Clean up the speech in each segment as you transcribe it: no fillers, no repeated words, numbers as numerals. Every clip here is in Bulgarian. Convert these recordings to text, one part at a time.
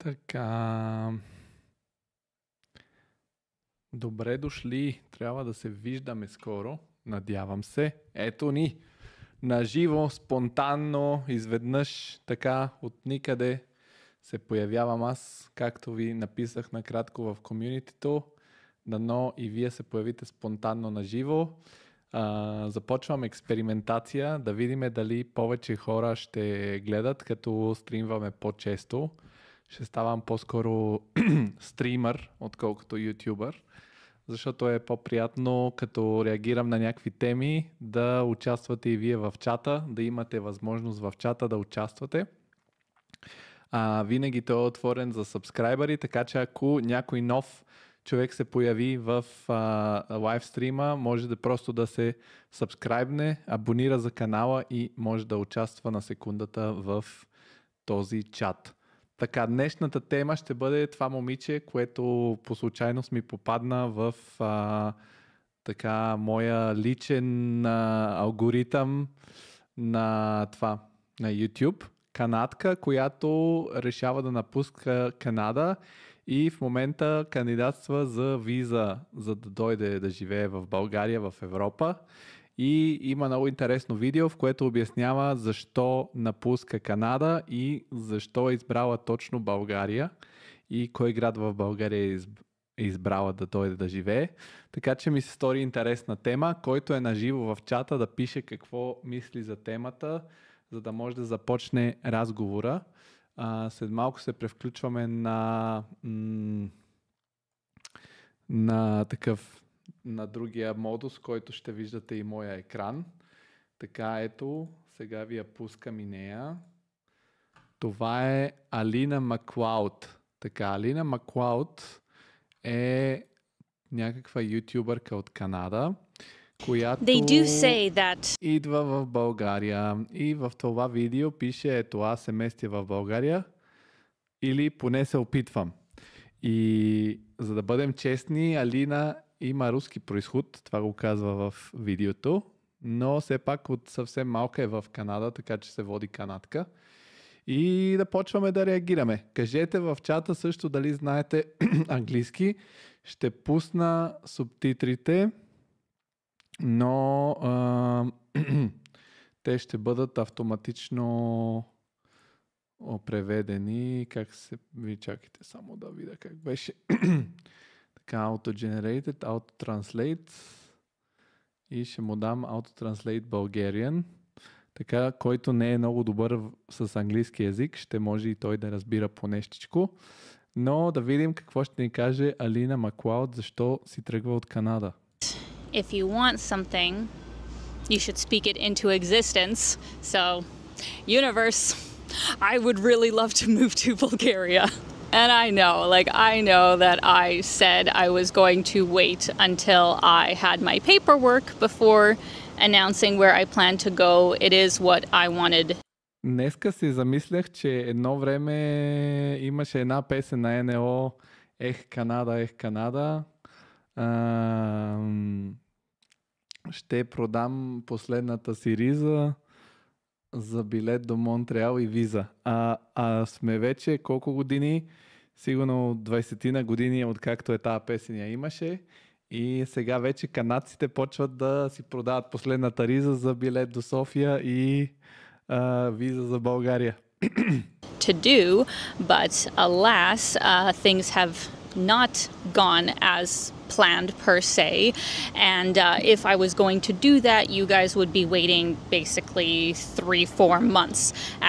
Така. Добре дошли. Трябва да се виждаме скоро. Надявам се. Ето ни. Наживо, спонтанно, изведнъж, така, от никъде се появявам аз, както ви написах накратко в комюнитито. Дано и вие се появите спонтанно наживо. Започвам експериментация, да видим дали повече хора ще гледат, като стримваме по-често. Ще ставам по-скоро стримър, отколкото ютубър, защото е по-приятно, като реагирам на някакви теми, да участвате и вие в чата, да имате възможност в чата да участвате. Винаги той е отворен за сабскрайбъри, така че ако някой нов човек се появи в лайв стрима, може да просто да се сабскрайбне, абонира за канала и може да участва на секундата в този чат. Така, днешната тема ще бъде това момиче, което по случайност ми попадна в моя личен алгоритъм на YouTube. Канадка, която решава да напуска Канада и в момента кандидатства за виза, за да дойде да живее в България, в Европа. И има много интересно видео, в което обяснява защо напуска Канада и защо е избрала точно България и кой град в България е избрала да дойде да живее. Така че ми се стори интересна тема. Който е наживо в чата, да пише какво мисли за темата, за да може да започне разговора. След малко се превключваме на другия модус, който ще виждате и моя екран. Така, ето, сега ви я пускам и нея. Това е Алина Маклауд. Така, Алина Маклауд е някаква ютубърка от Канада, която идва в България. И в това видео пише, ето аз се местя в България или поне се опитвам. И за да бъдем честни, Алина има руски произход, това го казва в видеото, но все пак от съвсем малка е в Канада, така че се води канадка. И да почваме да реагираме. Кажете в чата също дали знаете английски. Ще пусна субтитрите, но те ще бъдат автоматично преведени. Как се... Ви чакайте само да видя как беше. Така, auto-generated, auto-translate и ще му дам auto-translate Bulgarian. Така, който не е много добър с английски език, ще може и той да разбира по нещичко. Но да видим какво ще ни каже Алина Маклауд, защо си тръгва от Канада. If you want something, you should speak it into existence. So, universe, I would really love to move to Bulgaria. And I know that I said I was going to wait until I had my paperwork before announcing where I plan to go. It is what I wanted. Днеска си замислях, че едно време имаше една песен на НЛО Ех Канада. Ще продам последната си риза за билет до Монтреал и виза. Сме вече колко години? Сигурно 20-на години, откакто тази песен я имаше. И сега вече канадците почват да си продават последната риза за билет до София и виза за България. To do, but alas, things have not gone as planned per se, and if I was going to do that, you guys would be waiting basically 3-4 months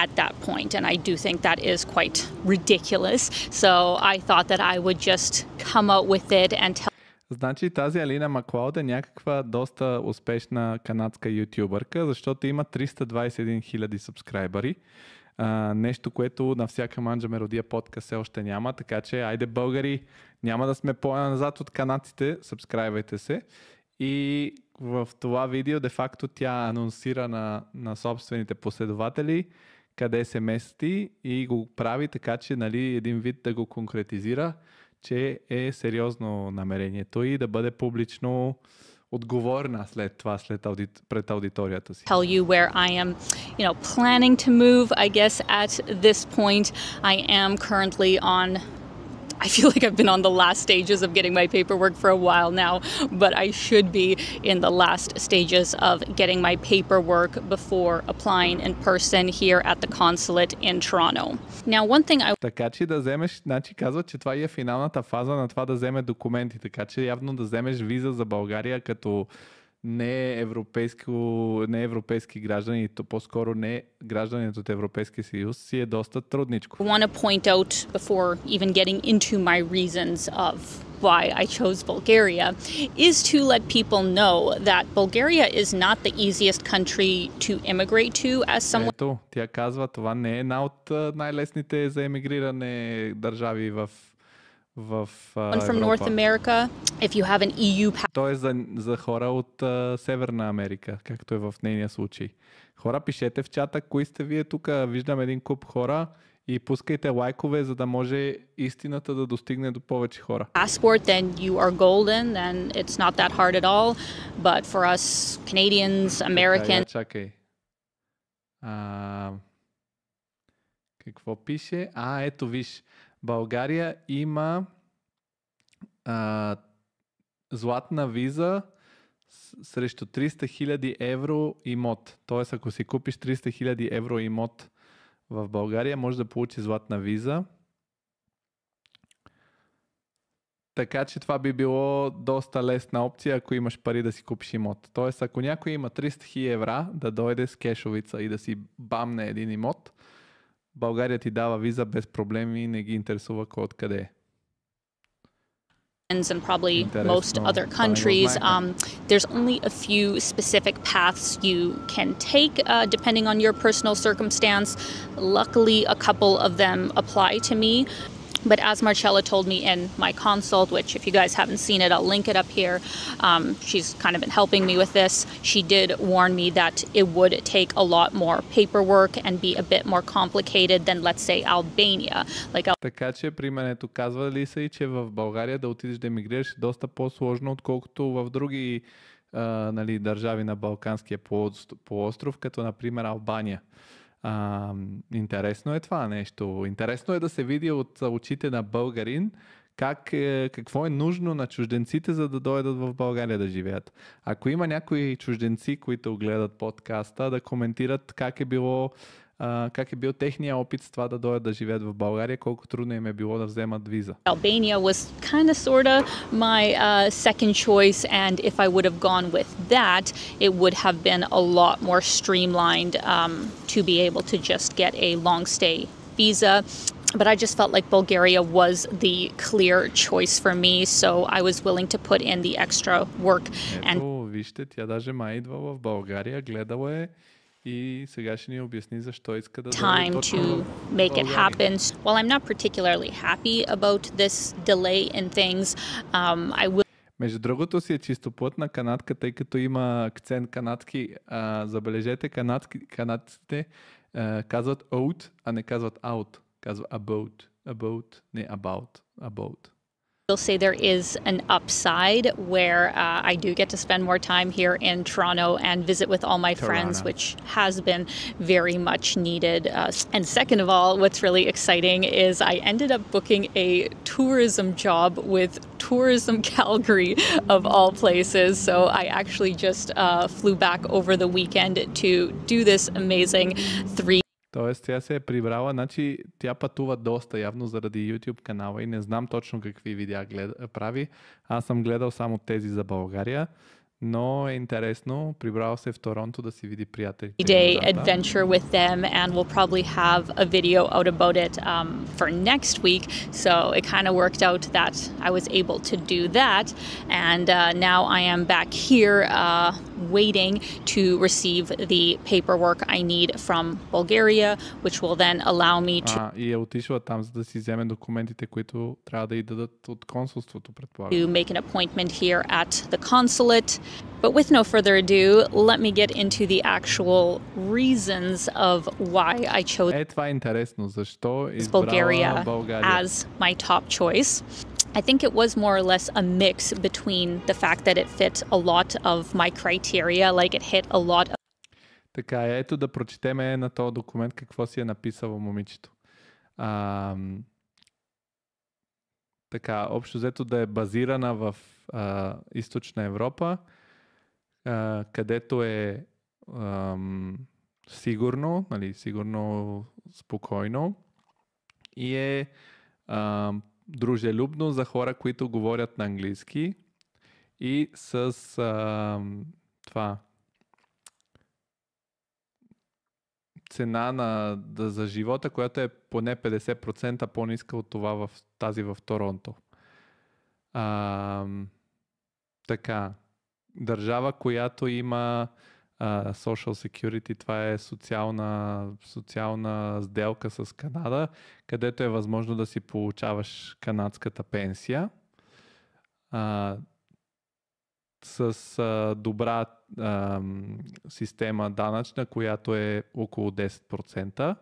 at that point, and I do think that is quite ridiculous, so I thought that I would just come out with it and tell. Значи тази Алина Маклауд е някаква доста успешна канадска ютубърка, защото има 321 000 сабскрайбъри. Нещо, което на всяка манджа меродия подкаст все още няма, така че айде българи, няма да сме по-назад от канадците, сабскрайбвайте се. И в това видео де-факто тя анонсира на собствените последователи къде се мести и го прави така, че един вид да го конкретизира, че е сериозно намерението и да бъде публично отговорна след това, пред аудиторията си. Tell you where I am, planning to move, I guess, at this point. I am currently I feel like I've been on the last stages of getting my paperwork for a while now, but I should be in the last stages of getting my paperwork before applying in person here at the consulate in Toronto. Now, one thing Така че да вземеш, казва, че това е финалната фаза на това да вземе документи, така че явно да вземеш виза за България като не европейски граждани, то по-скоро не граждани от Европейския съюз, си е доста трудничко. I want to point out before even getting into my reasons of why I chose Bulgaria is to let people know that Bulgaria is not the easiest country to immigrate to as someone. Ето, тя казва, това не е една от най-лесните за емигриране държави в from North America, if you have an EU passport. То е за хора от Северна Америка, както е в нейния случай. Хора, пишете в чата, кои сте вие тук. Виждам един куп хора и пускайте лайкове, за да може истината да достигне до повече хора. Passport, then you are golden, then it's not that hard at all. But for us Canadians, Americans... Чакай. Какво пише? Ето виж. България има златна виза срещу 300 000 евро имот. Тоест, ако си купиш 300 000 евро имот в България, може да получи златна виза. Така че това би било доста лесна опция, ако имаш пари да си купиш имот. Тоест, ако някой има 300 000 евра да дойде с кешовица и да си бамне един имот, България ти дава виза без проблеми и не ги интересува кой откъде е. And probably most other countries, there's only a few specific paths you can take depending on your personal circumstance. Luckily, a couple of them apply to me. But as Marcella told me in my consult, which if you guys haven't seen it, I'll link it up here. She's kind of been helping me with this. She did warn me that it would take a lot more paperwork and be a bit more complicated than, let's say, Albania. Така че при менето казва ли се и, че в България да отидеш да емигрираш е доста по-сложно, отколкото в други държави на Балканския полуостров, като например Албания. Интересно е това нещо. Интересно е да се види от очите на българин какво е нужно на чужденците, за да дойдат в България да живеят. Ако има някои чужденци, които гледат подкаста, да коментират как е бил техния опит с това да дойдат да живеят в България, колко трудно им е било да вземат виза. Albania was kind of sorta my second choice, and if I would have gone with that, it would have been a lot more streamlined to be able to just get a long stay visa. But I just felt like Bulgaria was the clear choice for me, so I was willing to put in the extra work. Ето, вижте, тя даже май идва в България, гледала е и сега ще ни обясни защо иска да time to make it happen. While I'm not particularly happy about this delay in things, I will. Между другото си е чистоплътна канадка, тъй като има акцент канадски. Забележете, канадците казват out, а не казват out. Казва about, не about. I'll say there is an upside where I do get to spend more time here in Toronto and visit with all my friends, which has been very much needed. And second of all, what's really exciting is I ended up booking a tourism job with Tourism Calgary of all places. So I actually just flew back over the weekend to do this amazing 3. Тоест тя се е прибрала, значи тя пътува доста явно заради YouTube канала и не знам точно какви видеа прави. Аз съм гледал само тези за България, но е интересно, прибрала се в Торонто да си види приятелите. Day adventure with them, and we'll probably have a video out about it for next week. So it kind of worked out that I was able to do that, and now I am back here waiting to receive the paperwork I need from Bulgaria, which will then allow me to. И е отишла там, за да си вземе документите, които трябва да й дадат от консулството, предполагам. To make an appointment here at the consulate. But with no further ado, let me get into the actual reasons of why I chose това е интересно. Защо Bulgaria избрала България as my top choice. I think it was more or less a mix between the fact that it fit a lot of my criteria, like it hit a lot of... Така, ето да прочетеме на този документ какво си е написало момичето. Така, общо взето да е базирана в Източна Европа, където е сигурно, нали, сигурно, спокойно и е дружелюбно за хора, които говорят на английски и с това цена за живота, която е поне 50% по-ниска от това в тази в Торонто. Така, държава, която има Social Security, това е социална сделка с Канада, където е възможно да си получаваш канадската пенсия. С добра система данъчна, която е около 10%.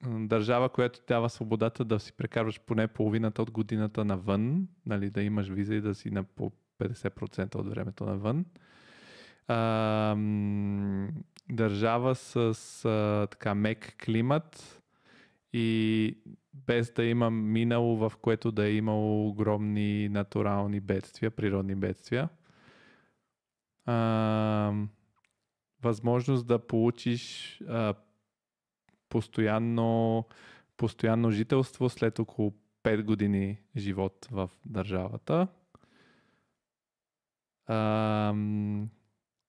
Държава, която дава свободата да си прекарваш поне половината от годината навън, нали, да имаш виза и да си на по 50% от времето навън. Държава с така мек климат и без да има минало, в което да е имало огромни натурални бедствия, природни бедствия. Възможност да получиш постоянно жителство след около 5 години живот в държавата,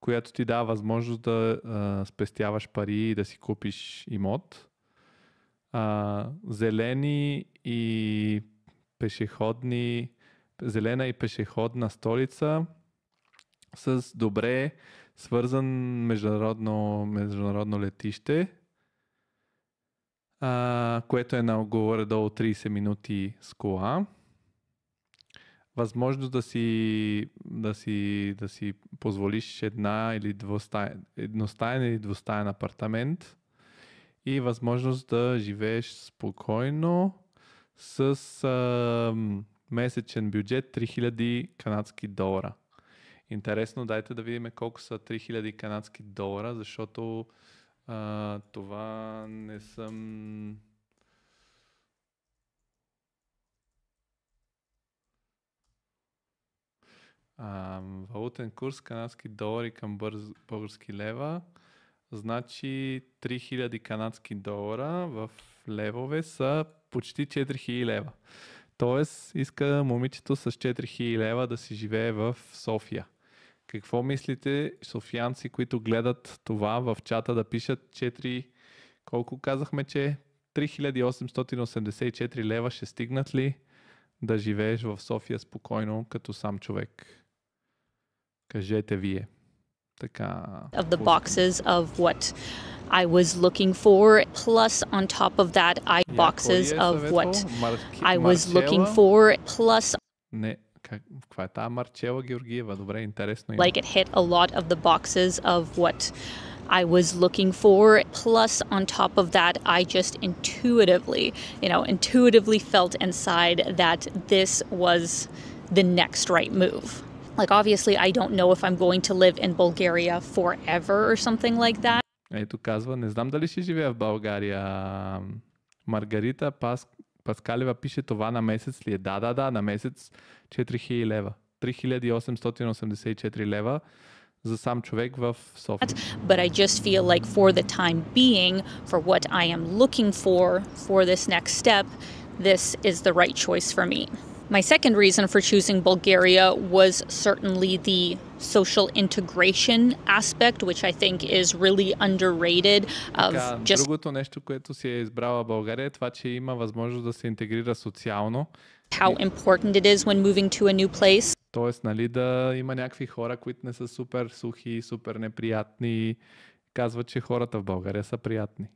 която ти дава възможност да спестяваш пари и да си купиш имот. Зелена и пешеходна столица с добре свързан международно летище, което е на горе-долу 30 минути с кола. Възможност да си позволиш едностаен или двустаен апартамент и възможност да живееш спокойно с месечен бюджет 3000 канадски долара. Интересно, дайте да видим колко са 3000 канадски долара, защото това не съм... Валутен курс канадски долари към български лева. Значи 3000 канадски долара в левове са почти 4000 лева. Тоест иска момичето с 4000 лева да си живее в София. Какво мислите, софиянци, които гледат това в чата, да пишат колко казахме, че 3884 лева ще стигнат ли да живееш в София спокойно като сам човек? Кажете вие. Така. Of the boxes of what I was looking for, plus on top of that, boxes of what I was looking for, plus... Не, каква е тази Марчела Георгиева? Добре, интересно. Like it hit a lot of the boxes of what I was looking for, plus on top of that, I just intuitively felt inside that this was the next right move. Like, obviously, I don't know if I'm going to live in Bulgaria forever or something like that. Ето казва, не знам дали ще живея в България. Маргарита Паскалева пише, това на месец ли е? Да, на месец 4000 лева. 3884 лева за сам човек в София. But I just feel like for the time being, for what I am looking for this next step, this is the right choice for me. My second reason for choosing Bulgaria was certainly the social integration aspect, which I think is really underrated. Другото нещо, което си е избрала България, е това, че има възможност да се интегрира социално. How important it is when moving to a new place. Тоест, нали, да има някакви хора, които не са супер сухи, супер неприятни. Казват, че хората в България са приятни.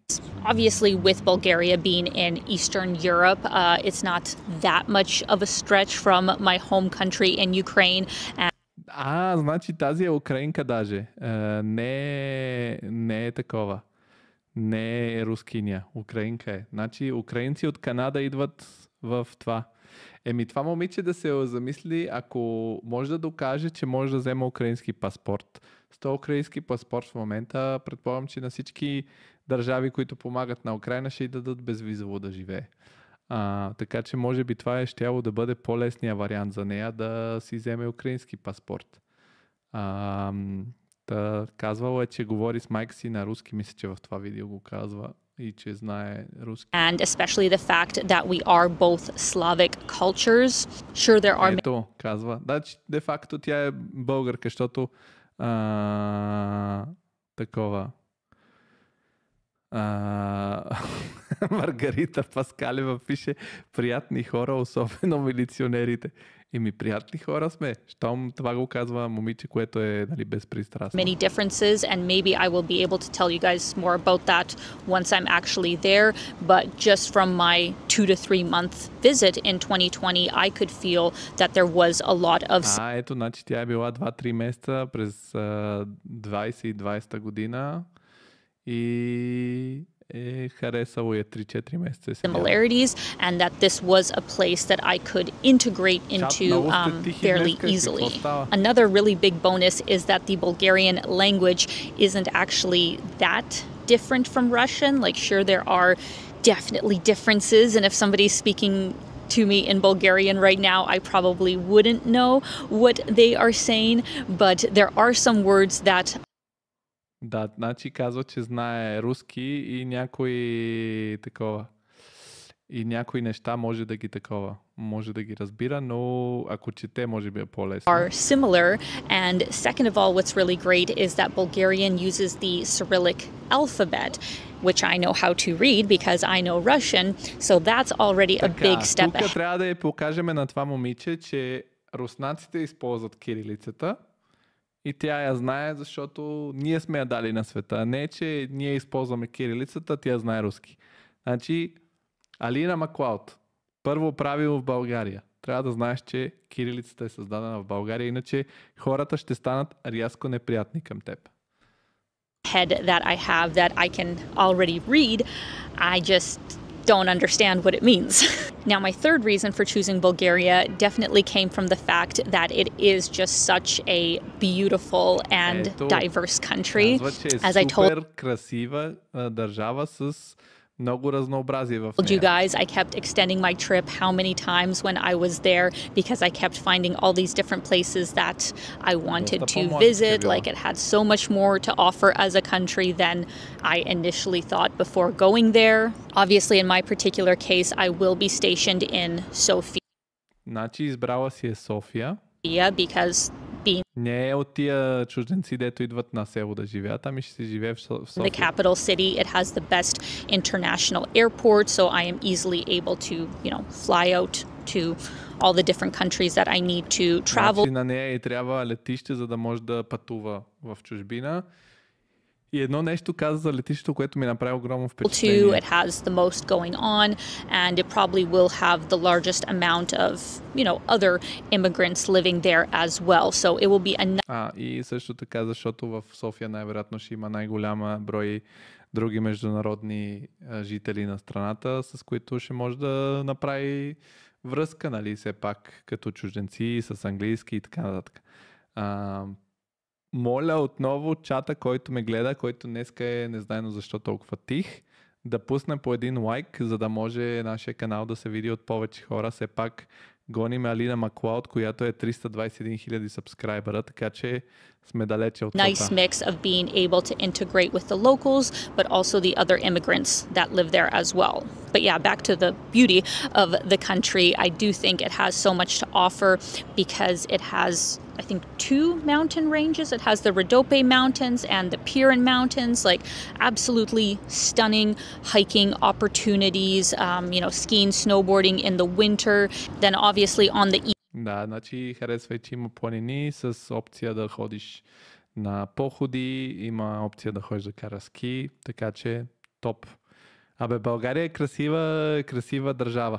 Obviously, with Bulgaria being in Eastern Europe, it's not that much of a stretch from my home country in Ukraine. Значи тази е украинка даже. Не е такова. Не е рускиня. Украинка е. Значи украинци от Канада идват в това. Това момиче да се замисли, ако може да докаже, че може да взема украински паспорт. С този украински паспорт в момента предполагам, че на всички държави, които помагат на Украина, ще й дадат безвизово да живее. Така че може би това щяло да бъде по-лесният вариант за нея да си вземе украински паспорт. Казвала е, че говори с майка си на руски, мисля, че в това видео го казва и че знае руски. And especially the fact that we are both Slavic cultures. Sure, there are... Ето, казва. Да, че де факто тя е българка, защото такова... Маргарита Паскалева пише приятни хора, особено милиционерите. Приятни хора сме. Щом това го казва момиче, което е безпристрастно. Many differences, and maybe I will be able to tell you guys more about that once I'm actually there. But just from my 2 to 3 month visit in 2020, I could feel that there was a lot of... Ето, значи тя е била 2-3 месеца през 2020 година и харесало е 3-4 месеца. Similarities, and that this was a place that I could integrate into fairly easily. Another really big bonus is that the Bulgarian language isn't actually that different from Russian. Like, sure, there are definitely differences, and if somebody's speaking to me in Bulgarian right now, I probably wouldn't know what they are saying, but there are some words that... Да, значи казва, че знае руски и някои такова. И някои неща може да ги такова. Може да ги разбира, но ако чете, може би е по-лесно. Are similar, and second of all, what's really great is that Bulgarian uses the Cyrillic alphabet, which I know how to read because I know Russian, so that's already a big step ahead. Тук трябва да я покажем на това момиче, че руснаците използват кирилицата. И тя я знае, защото ние сме я дали на света. А не, че ние използваме кирилицата, тя знае руски. Значи, Алина Маклауд. Първо правило в България. Трябва да знаеш, че кирилицата е създадена в България, иначе хората ще станат рязко неприятни към теб. Head that I have that I can already read, I just don't understand what it means. Now, my third reason for choosing Bulgaria definitely came from the fact that it is just such a beautiful and diverse country. As I told красива държава с много разнообразие в you guys, I kept extending my trip how many times when I was there because I kept finding all these different places that I wanted to visit. Like, it had so much more to offer as a country than I initially thought before going there. Obviously, in my particular case, I will be stationed in Sofia. Значи избрала си е София. Because being не е от тия чужденци, дето идват на село да живеят, ами ще си живее в София. The capital city, it has the best international airport, so I am easily able to, fly out to all the different countries that I need to travel. Значи на нея и трябва летище, за да може да пътува в чужбина. И едно нещо каза за летището, което ми направи огромно впечатление. It has the most going on, and it probably will have the largest amount of, other immigrants living there as well. So it will be и също така, защото в София най-вероятно ще има най-голяма брой други международни жители на страната, с които ще може да направи връзка, все пак, като чужденци, с английски и така нататък. Моля отново чата, който ме гледа, който днеска е незнайно защо толкова тих, да пусне по един лайк, за да може нашия канал да се види от повече хора. Все пак гоним Алина Маклауд, която е 321 000 сабскрайбъра, така че сме далече от това. Nice mix of being able to integrate with the locals, but also the other immigrants that live there as well. But yeah, back to the beauty of the country, I do think it has so much to offer because it has, I think, 2 mountain ranges. It has the Rhodope Mountains and the Pirin Mountains, like absolutely stunning hiking opportunities, skiing, snowboarding in the winter. Then obviously on the Да, значи харесва, че има планини с опция да ходиш на походи, има опция да ходиш да караш ски, така че топ. България е красива държава.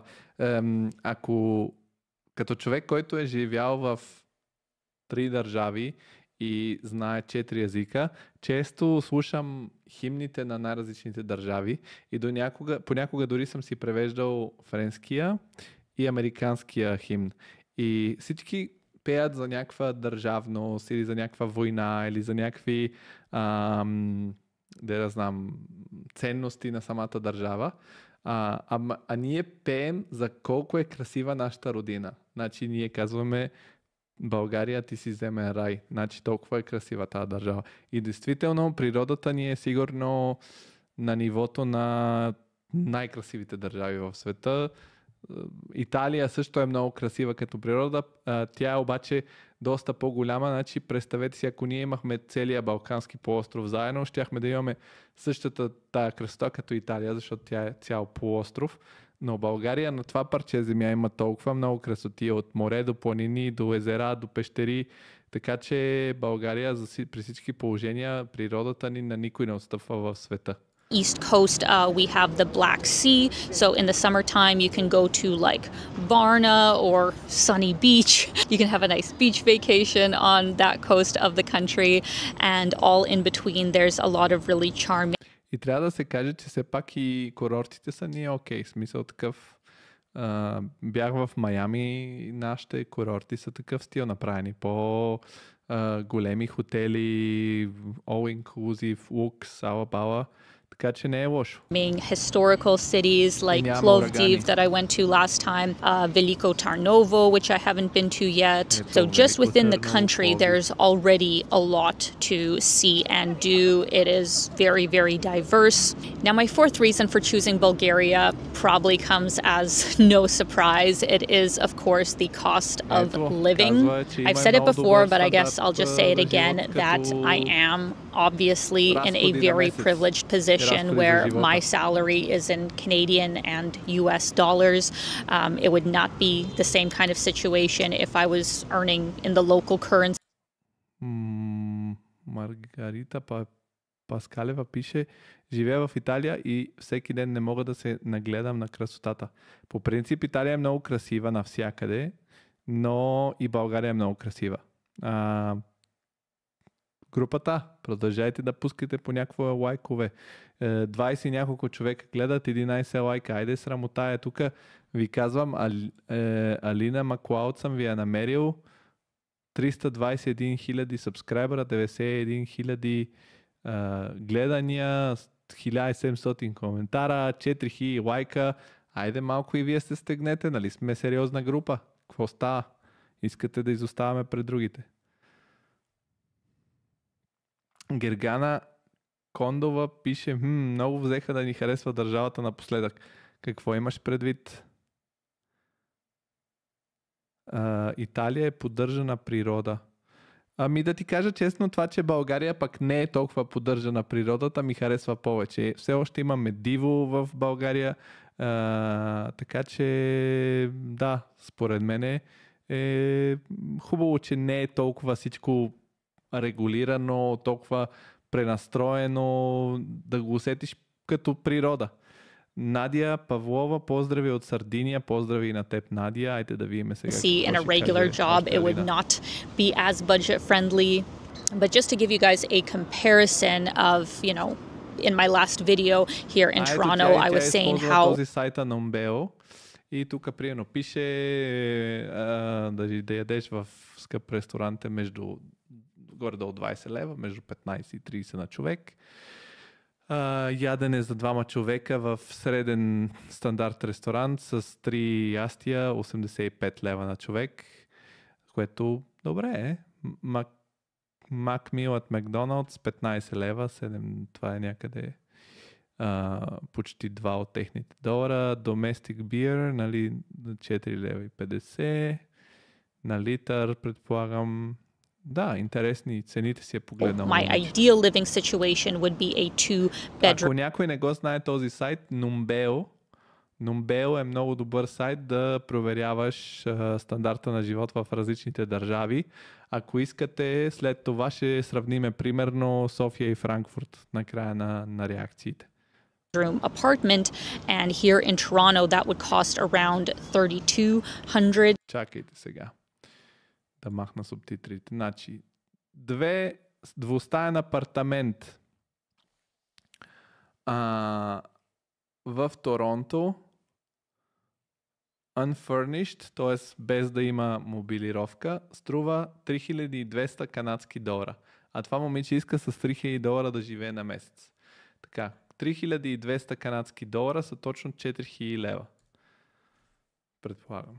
Ако като човек, който е живял в 3 държави и знае 4 езика. Често слушам химните на най-различните държави и понякога дори съм си превеждал френския и американския химн. И всички пеят за някаква държавност или за някаква война или за някакви ценности на самата държава. А ние пеем за колко е красива нашата родина. Значи ние казваме България ти си земен рай. Значи толкова е красива тази държава. И действително природата ни е сигурно на нивото на най-красивите държави в света. Италия също е много красива като природа. Тя е обаче доста по-голяма. Значи представете си, ако ние имахме целия Балкански полуостров заедно, щяхме да имаме същата тая красота като Италия, защото тя е цял полуостров. Но България на това парче земя има толкова много красоти, от море до планини, до езера, до пещери. Така че България при всички положения природата ни на никой не отстъпва в света. East coast, we have the Black Sea. So in the summertime, you can go to like Varna or Sunny Beach. You can have a nice beach vacation on that coast of the country. And all in between, there's a lot of really charming. И трябва да се каже, че все пак и курортите са ни окей. Смисъл такъв. Бях в Майами, нашите курорти са такъв стил направени. Големи хотели, all inclusive, лукс, ала-бала. Така че не е лошо. Historical cities like Plovdiv that I went to last time, Veliko Tarnovo, which I haven't been to yet. So just within the country, there's already a lot to see and do. It is very, very diverse. Now, my fourth reason for choosing Bulgaria probably comes as no surprise. It is, of course, the cost of living. I've said it before, but I guess I'll just say it again, that I am obviously in a very privileged position where my salary is in Canadian and US dollars. It would not be the same kind of situation if I was earning in the local currency. Маргарита Паскалева пише: живея в Италия и всеки ден не мога да се нагледам на красотата. По принцип Италия е много красива навсякъде, но и България е много красива. Групата, продължайте да пускате по някакво лайкове. 20 и няколко човека гледат, 11 лайка. Айде срамота е. Тук ви казвам, Алина Маклауд съм ви е намерил. 321 000 сабскрайбера, 91 000 гледания, 1700 коментара, 4000 лайка. Айде малко и вие се стегнете, нали сме сериозна група. Какво става? Искате да изоставаме пред другите? Гергана Кондова пише: много взеха да ни харесва държавата напоследък. Какво имаш предвид? Италия е поддържана природа. Ами да ти кажа честно, това, че България пък не е толкова поддържана природата, ми харесва повече. Все още имаме диво в България, така че да, според мен е хубаво, че не е толкова всичко регулирано, толкова пренастроено, да го усетиш като природа. Надя Павлова, поздрави от Сардиния, поздрави на теб, Надя. Айде да видим сега. See, in a regular job, it would not be as budget friendly. But just to give you guys a comparison of, you know, in my last video here in Toronto, I was saying how... Този сайта на Умбео и тук приемно пише да ядеш в скъп ресторант между горе-долу 20 лева, между 15 и 30 на човек. Ядене за двама човека в среден стандарт ресторант с 3 ястия, 85 лева на човек, което добре е. Макмил от Макдоналдс 15 лева, 7, това е някъде почти 2 от техните долара. Domestic beer, нали, 4 лева и 50 на литър, предполагам. Да, интересни цените си е погледнал. My ideal living situation would be a 2-bedroom. Ако някой не го знае този сайт, Numbeo е много добър сайт да проверяваш стандарта на живот в различните държави. Ако искате, след това ще сравниме примерно София и Франкфурт на края на реакциите. Apartment, and here in Toronto that would cost around $3,200. Чакайте сега да махна субтитрите. Значи двустаен апартамент в Торонто, unfurnished, т.е. без да има мобилировка, струва 3200 канадски долара. А това момиче иска с 3000 долара да живее на месец. Така, 3200 канадски долара са точно 4000 лева. Предполагам.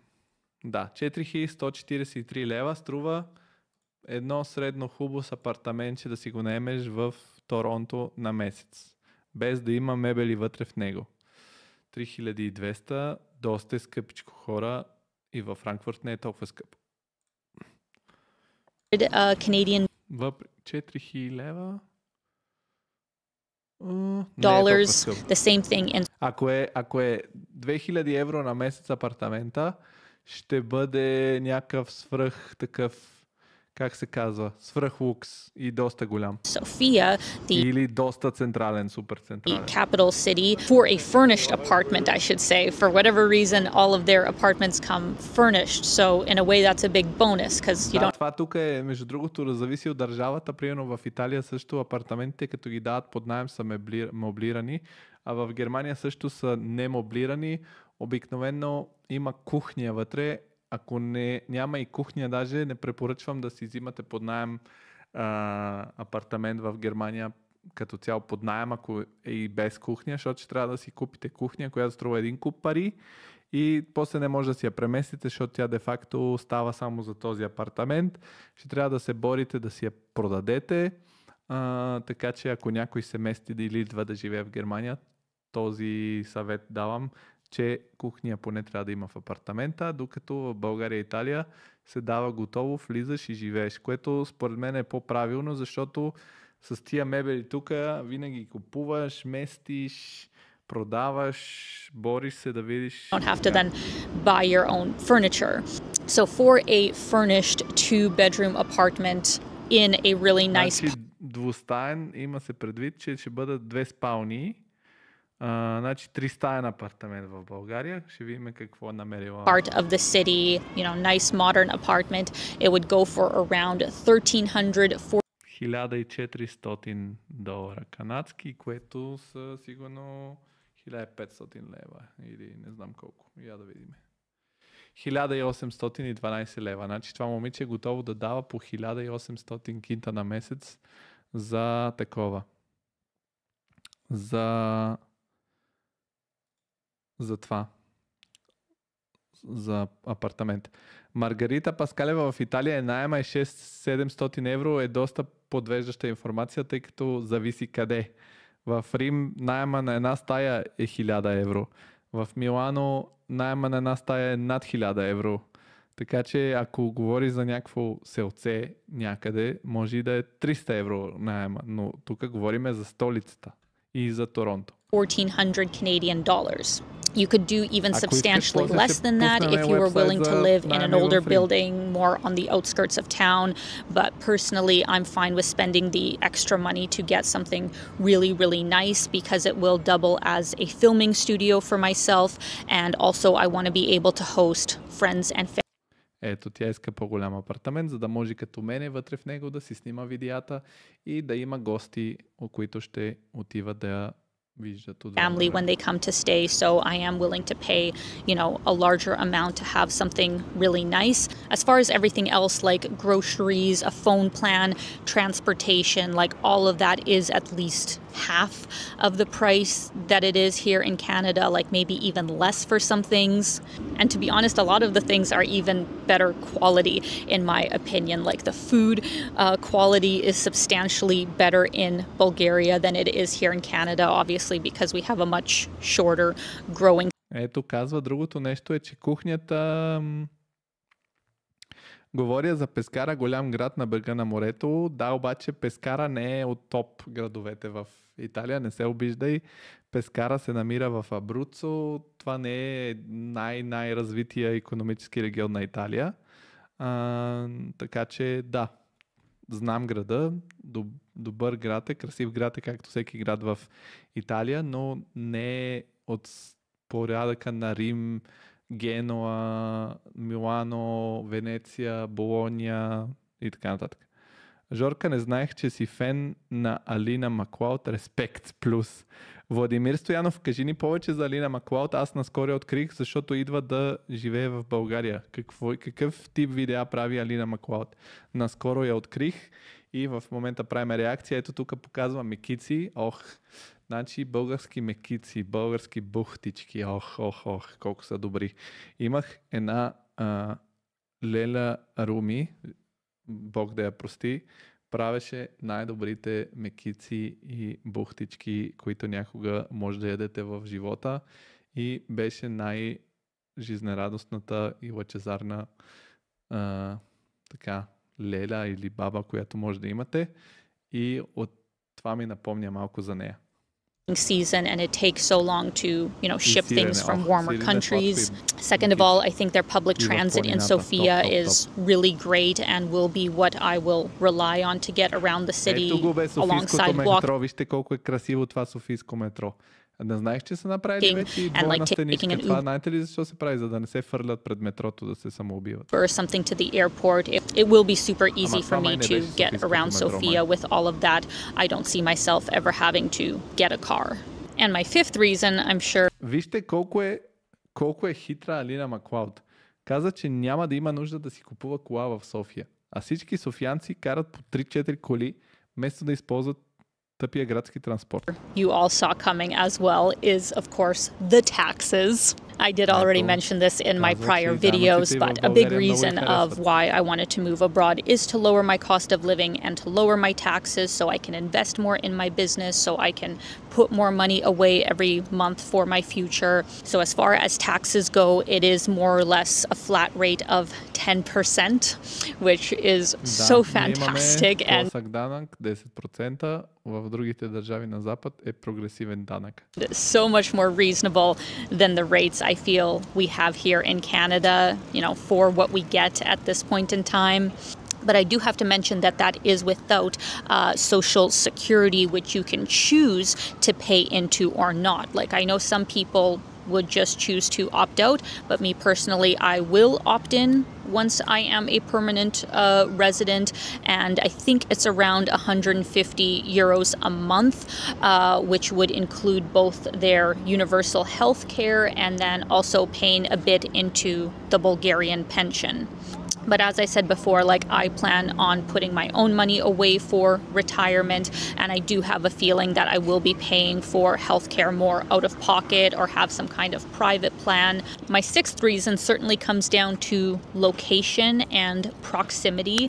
Да, 4143 лева струва едно средно хубаво с апартаментче да си го наемеш в Торонто на месец. Без да има мебели вътре в него. 3200, доста е скъпичко, хора, и във Франкфурт не е толкова скъпо. Canadian 4000 лева? dollars, the same thing in Ако е 2000 евро на месец апартамента, ще бъде някакъв свръх такъв, как се казва, свръх лукс и доста голям. Sofia, Или доста централен, супер централен. capital city, for a furnished apartment, I should say. For whatever reason, all of their apartments come furnished. So in a way, that's a big bonus because you don't. Това тук е, между другото, зависи от държавата. Примерно в Италия също апартаментите, като ги дават под наем, са меблирани, а в Германия също са немоблирани. Обикновено има кухня вътре. Ако няма и кухня, даже не препоръчвам да си взимате под наем апартамент в Германия като цяло под наем, ако е и без кухня, защото ще трябва да си купите кухня, която струва един куп пари и после не може да си я преместите, защото тя де-факто става само за този апартамент. Ще трябва да се борите да си я продадете, така че ако някой се мести или идва да живее в Германия, този съвет давам, че кухня поне трябва да има в апартамента, докато в България и Италия се дава готово, влизаш и живееш, което според мен е по-правилно, защото с тия мебели тук винаги купуваш, местиш, продаваш, бориш се да видиш. Don't have to then buy your own furniture. So for a furnished 2-bedroom apartment in a really nice... Значи двустаен има се предвид, че ще бъдат 2 спални. Значи 3-стаен апартамент в България. Ще видим какво е намерила. Part of the city, nice modern apartment. It would go for around 1400 долара канадски, което са сигурно 1500 лева или не знам колко. Я да видим. 1812 лева. Значи това момиче е готово да дава по 1800 кинта на месец за такова. За това. За апартамент. Маргарита Паскалева в Италия наема е 600-700 евро, е доста подвеждаща информация, тъй като зависи къде. В Рим наема на една стая е 1000 евро. В Милано наема на една стая е над 1000 евро. Така че ако говори за някакво селце някъде, може и да е 300 евро наема. Но тук говориме за столицата и за Торонто. 1,400 Canadian dollars. You could do even substantially less than that if you were willing to live in an older building, more on the outskirts of town. But personally, I'm fine with spending the extra money to get something really, really nice because it will double as a filming studio for myself. And also, I want to be able to host friends and family. Ето, тя иска по-голям апартамент, за да може като мене вътре в него да си снима видеята и да има гости, които ще отиват да я виждат от family when they come to stay, so I am willing to pay, a larger amount to have something really nice. As far as everything else like groceries, a phone plan, transportation, like all of that is at least half of the price that it is here in Canada, like maybe even less for some things. And to be honest, a lot of the things are even better quality in my opinion. Like the food quality is substantially better in Bulgaria than it is here in Canada, obviously because we have a much shorter growing. Ето казва, другото нещо е, че кухнята... Говоря за Пескара, голям град на брега на морето. Да, обаче Пескара не е от топ градовете в Италия, не се обиждай. Пескара се намира в Абруцо. Това не е най-развития икономически регион на Италия. Така че да, знам града. Добър град е, красив град е, както всеки град в Италия, но не е от порядъка на Рим, Генуа, Милано, Венеция, Болония и така нататък. Жорка, не знаех, че си фен на Алина Маклауд. Респект плюс. Владимир Стоянов, кажи ни повече за Алина Маклауд. Аз наскоро я открих, защото идва да живее в България. Какъв тип видеа прави Алина Маклауд? Наскоро я открих и в момента правим реакция. Ето тук показвам мекици. Значи български мекици, български бухтички. Колко са добри. Имах една Леля Руми, Бог да я прости, правеше най-добрите мекици и бухтички, които някога може да ядете в живота, и беше най-жизнерадостната и лъчезарна така леля или баба, която може да имате, и от това ми напомня малко за нея. Season and it takes so long to ship things from warmer countries. Second of all, I think their public transit in Sofia is really great and will be what I will rely on to get around the city alongside walking. Вижте колко е красиво това софийско метро. Не знаеш, че са направили вече двойна стеничка. Това знаете ли защо се прави? За да не се фърлят пред метрото, да се самоубиват. Or something to the airport. It will be super easy for me to get around Sofia with all of that. I don't see myself ever having to get a car. And my fifth reason, I'm sure... Вижте колко е хитра Алина Маклауд. Каза, че няма да има нужда да си купува кола в София. А всички софиянци карат по 3-4 коли, вместо да използват тъпия градски транспорт. You all saw coming as well is, of course, the taxes. I did already mention this in my prior videos, but a big reason of why I wanted to move abroad is to lower my cost of living and to lower my taxes so I can invest more in my business, so I can put more money away every month for my future. So as far as taxes go, it is more or less a flat rate of 10%, which is so fantastic. And данък 10%, в другите държави на Запад е прогресивен данък. So much more reasonable than the rates I feel we have here in Canada, for what we get at this point in time. But I do have to mention that that is without social security, which you can choose to pay into or not. Like, I know some people would just choose to opt out, but me personally, I will opt in once I am a permanent resident, and I think it's around 150 euros a month, which would include both their universal health care and then also paying a bit into the Bulgarian pension. But as I said before, I plan on putting my own money away for retirement, and I do have a feeling that I will be paying for healthcare more out of pocket or have some kind of private plan. My sixth reason certainly comes down to location and proximity,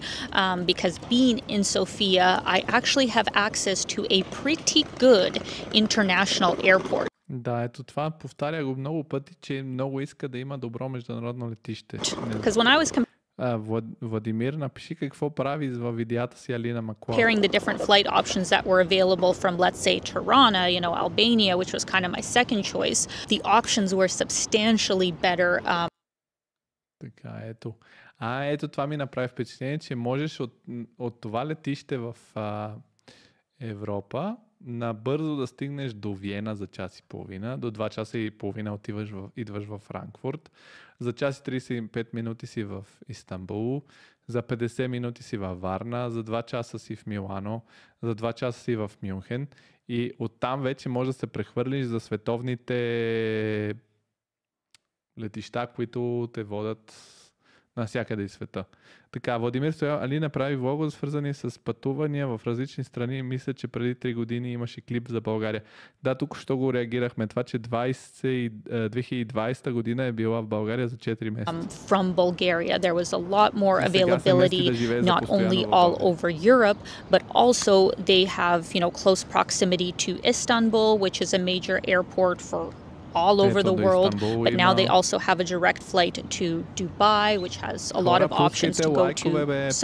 because being in Sofia, I actually have access to a pretty good international airport. Да, ето това повтаря го много пъти, че много иска да има добро международно летище. Because when I was Владимир, напиши какво прави във видеята си Алина Маклауд. Comparing the different flight options that were available from, let's say, Tirana, Albania, which was kind of my second choice, the options were substantially better. Така, ето. Ето това ми направи впечатление, че можеш от това летище в Европа набързо да стигнеш до Виена за час и половина, до 2 часа и половина идваш в Франкфурт, за час и 35 минути си в Истанбул, за 50 минути си във Варна, за 2 часа си в Милано, за 2 часа си в Мюнхен, и оттам вече може да се прехвърлиш за световните летища, които те водят навсякъде из света. Така, Владимир Стоян, Али направи влога, свързани с пътувания в различни страни. Мисля, че преди 3 години имаше клип за България. Да, тук що го реагирахме. Това, че 2020 година е била в България за 4 месеца. From Bulgaria, there was a lot more availability, not only all over Europe, but also they have, close proximity to Istanbul, which is a major airport for all over the world, but now they also have a direct flight to Dubai, which has a lot of options to go to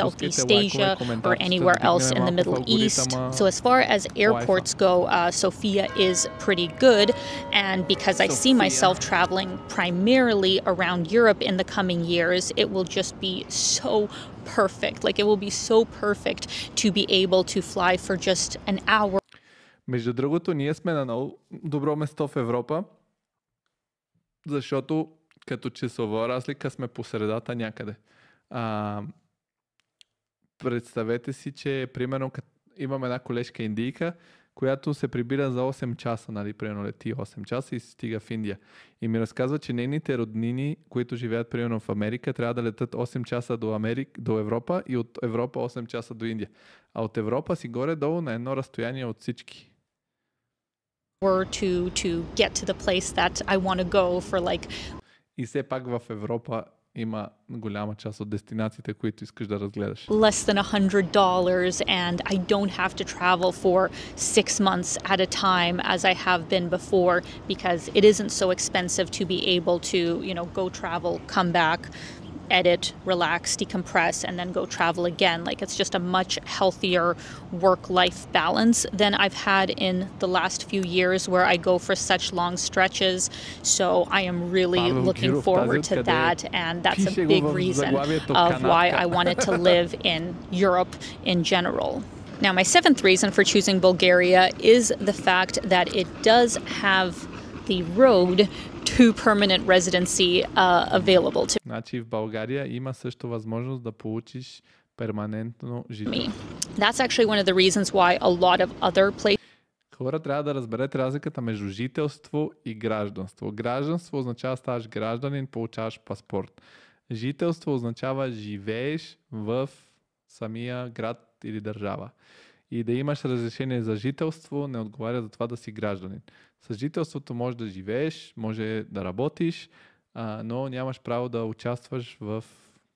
Southeast Asia or anywhere else in the Middle East. So as far as airports go, Sofia is pretty good, and because I see myself traveling primarily around Europe in the coming years, it will just be so perfect. It will be so perfect to be able to fly for just an hour. Между другото, ние сме на много добро место в Европа, защото като часова разлика сме по средата някъде. представете си, че примерно имам една колежка индийка, която се прибира за 8 часа, нали, примерно лети 8 часа и се стига в Индия. И ми разказва, че нейните роднини, които живеят примерно в Америка, трябва да летат 8 часа до Европа и от Европа 8 часа до Индия. А от Европа си горе-долу на едно разстояние от всички. To get to the place that I want to go for like. И все пак в Европа има голяма част от дестинациите, които искаш да разгледаш. Less than $100 and I don't have to travel for 6 months at a time as I have been before because it isn't so expensive to be able to, go travel, come back, edit, relax, decompress, and then go travel again. Like it's just a much healthier work-life balance than I've had in the last few years where I go for such long stretches. So I am really looking forward to that, and that's a big reason of why I wanted to live in Europe in general. Now, my seventh reason for choosing Bulgaria is the fact that it does have the road to permanent residency available to Значи в България има също възможност да получиш перманентно жителство. That's actually one of the reasons why a lot of other places. Хора трябва да разберете разликата между жителство и гражданство. Гражданство означава ставаш гражданин, получаваш паспорт. Жителство означава живееш в самия град или държава. И да имаш разрешение за жителство не отговаря за това да си гражданин. С жителството може да живееш, може да работиш, но нямаш право да участваш в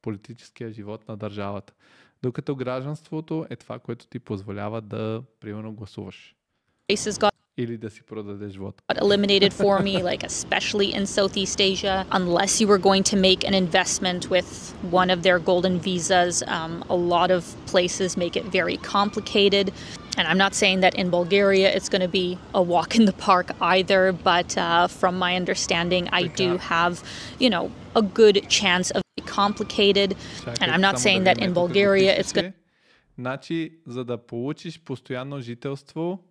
политическия живот на държавата. Докато гражданството е това, което ти позволява да, примерно, гласуваш. Или да си продадеш вода. Eliminated for me, like especially in Southeast Asia, unless you were going to make an investment with one of their golden visas. A lot of places make it very complicated. And I'm not saying that in Bulgaria it's going to be a walk in the park either, but from my understanding, I do have, a good chance of being complicated. And I'm not saying that in Bulgaria it's going to. Значи, за да получиш постоянно жителство,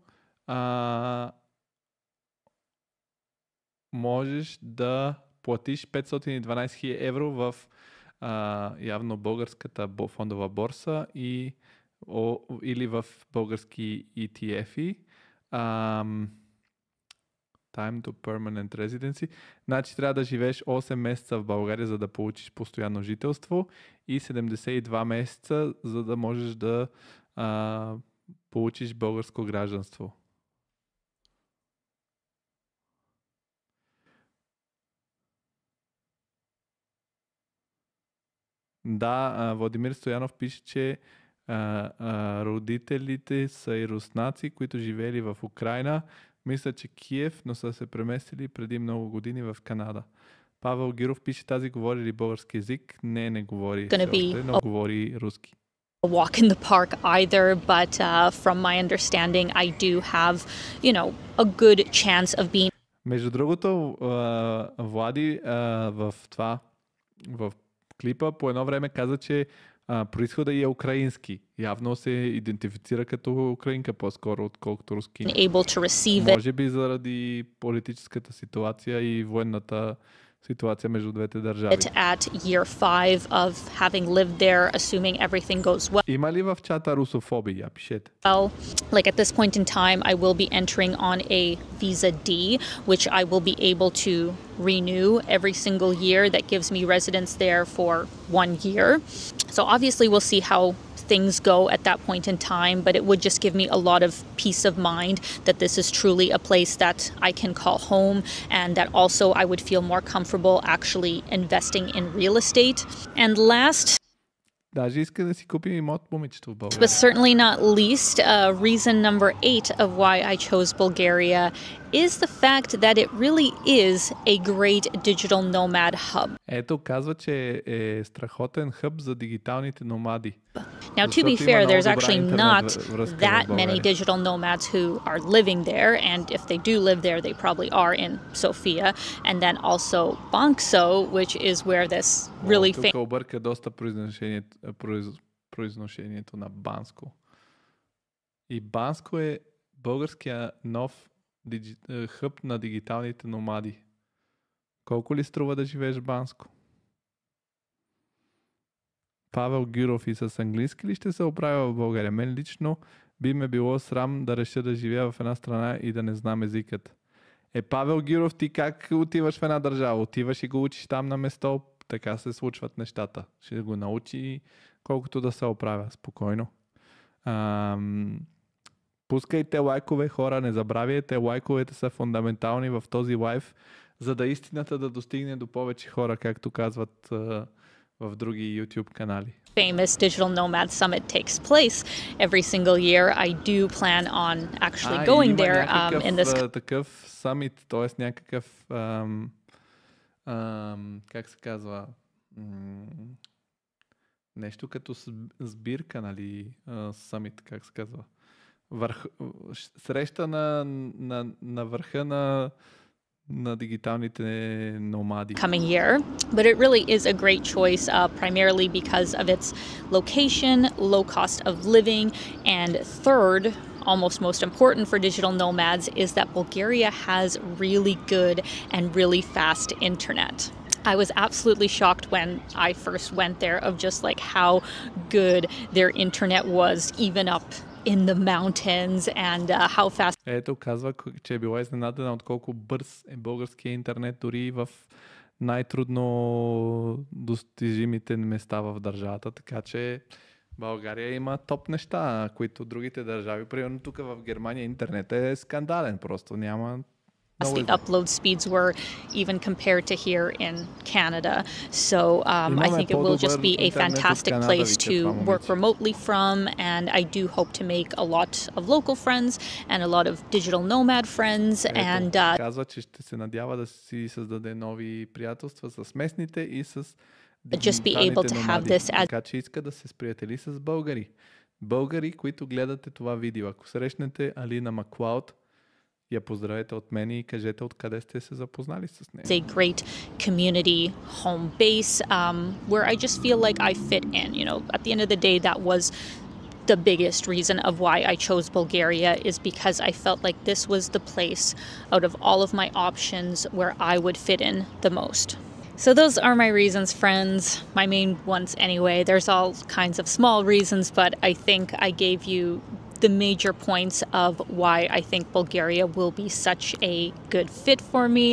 можеш да платиш 512 000 евро в явно българската фондова борса или в български ETF-и. Time to permanent residency. Значи трябва да живееш 8 месеца в България, за да получиш постоянно жителство и 72 месеца, за да можеш да получиш българско гражданство. Да, Владимир Стоянов пише, че родителите са и руснаци, които живеели в Украйна. Мисля, че Киев, но са се преместили преди много години в Канада. Павел Гиров пише, тази говори ли български език? Не говори все още, но говори руски. Walk in the park either, but from my understanding, I do have, a good chance of being. Между другото, Влади в клипа по едно време каза, че произхода е украински. Явно се идентифицира като украинка по-скоро, отколкото руски. Може би заради политическата ситуация и военната ситуация между двете държави. At year 5 of having lived there, assuming everything goes well. Има ли в чата русофобия? Пишете. Well, like at this point in time, I will be entering on a visa D, which I will be able to renew every single year. That gives me residence there for 1 year. So obviously we'll see how things go at that point in time, but it would just give me a lot of peace of mind that this is truly a place that I can call home, and that also I would feel more comfortable actually investing in real estate. And last, даже иска да си купим имот момичето в България. But certainly not least, reason number 8 of why I chose Bulgaria is the fact that it really is a great digital nomad hub. Ето казва, че е страхотен хъб за дигиталните номади. Now, to be fair, there's actually not that many digital nomads who are living there, and if they do live there, they probably are in Sofia, and then also Bankso, which is where this really famous. Тук обърка доста произношението на Банско. И Банско е българския нов хъб на дигиталните номади. Колко ли струва да живееш в Банско? Павел Гюров и с английски ли ще се оправя в България? Мен лично би ме било срам да реша да живея в една страна и да не знам езикът. Павел Гюров, ти как отиваш в една държава? Отиваш и го учиш там на место, така се случват нещата. Ще го научи колкото да се оправя спокойно. Пускайте лайкове, хора, не забравяйте, лайковете са фундаментални в този лайв, за да истината да достигне до повече хора, както казват в други YouTube канали. Famous Digital Nomad Summit takes place every single year. I do plan on actually going there in this. Такъв summit, т.е. някакъв как се казва, нещо като сбирка, нали, summit, как се казва, среща на върха на дигиталните номади. Coming year, but it really is a great choice primarily because of its location, low cost of living, and third, almost most important for digital nomads, is that Bulgaria has really good and really fast internet. I was absolutely shocked when I first went there of just like how good their internet was, even up in the mountains, and how fast. Ето казва, че е била изненадана от колко бърз е българския интернет дори в най-трудно достижимите места в държавата, така че България има топ неща, които другите държави, примерно тук в Германия интернет е скандален, просто няма. The upload speeds were even compared to here in Canada. So I think it will just be a fantastic place to work remotely from, and I do hope to make a lot of local friends and a lot of digital nomad friends. And казва, че ще се надява да си създаде нови приятелства с местните и с just be able to have this as. Така че иска да се сприятели с българи. Българи, които гледате това видео. Ако срещнете Алина Маклауд, я поздравете от мен и кажете откъде сте се запознали с нея. It's a great community home base where I just feel like I fit in. You know, at the end of the day, that was the biggest reason of why I chose Bulgaria, is because I felt like this was the place out of all of my options where I would fit in the most. So those are my reasons, friends, my main ones anyway. There's all kinds of small reasons, but I think I gave you the major points of why I think Bulgaria will be such a good fit for me.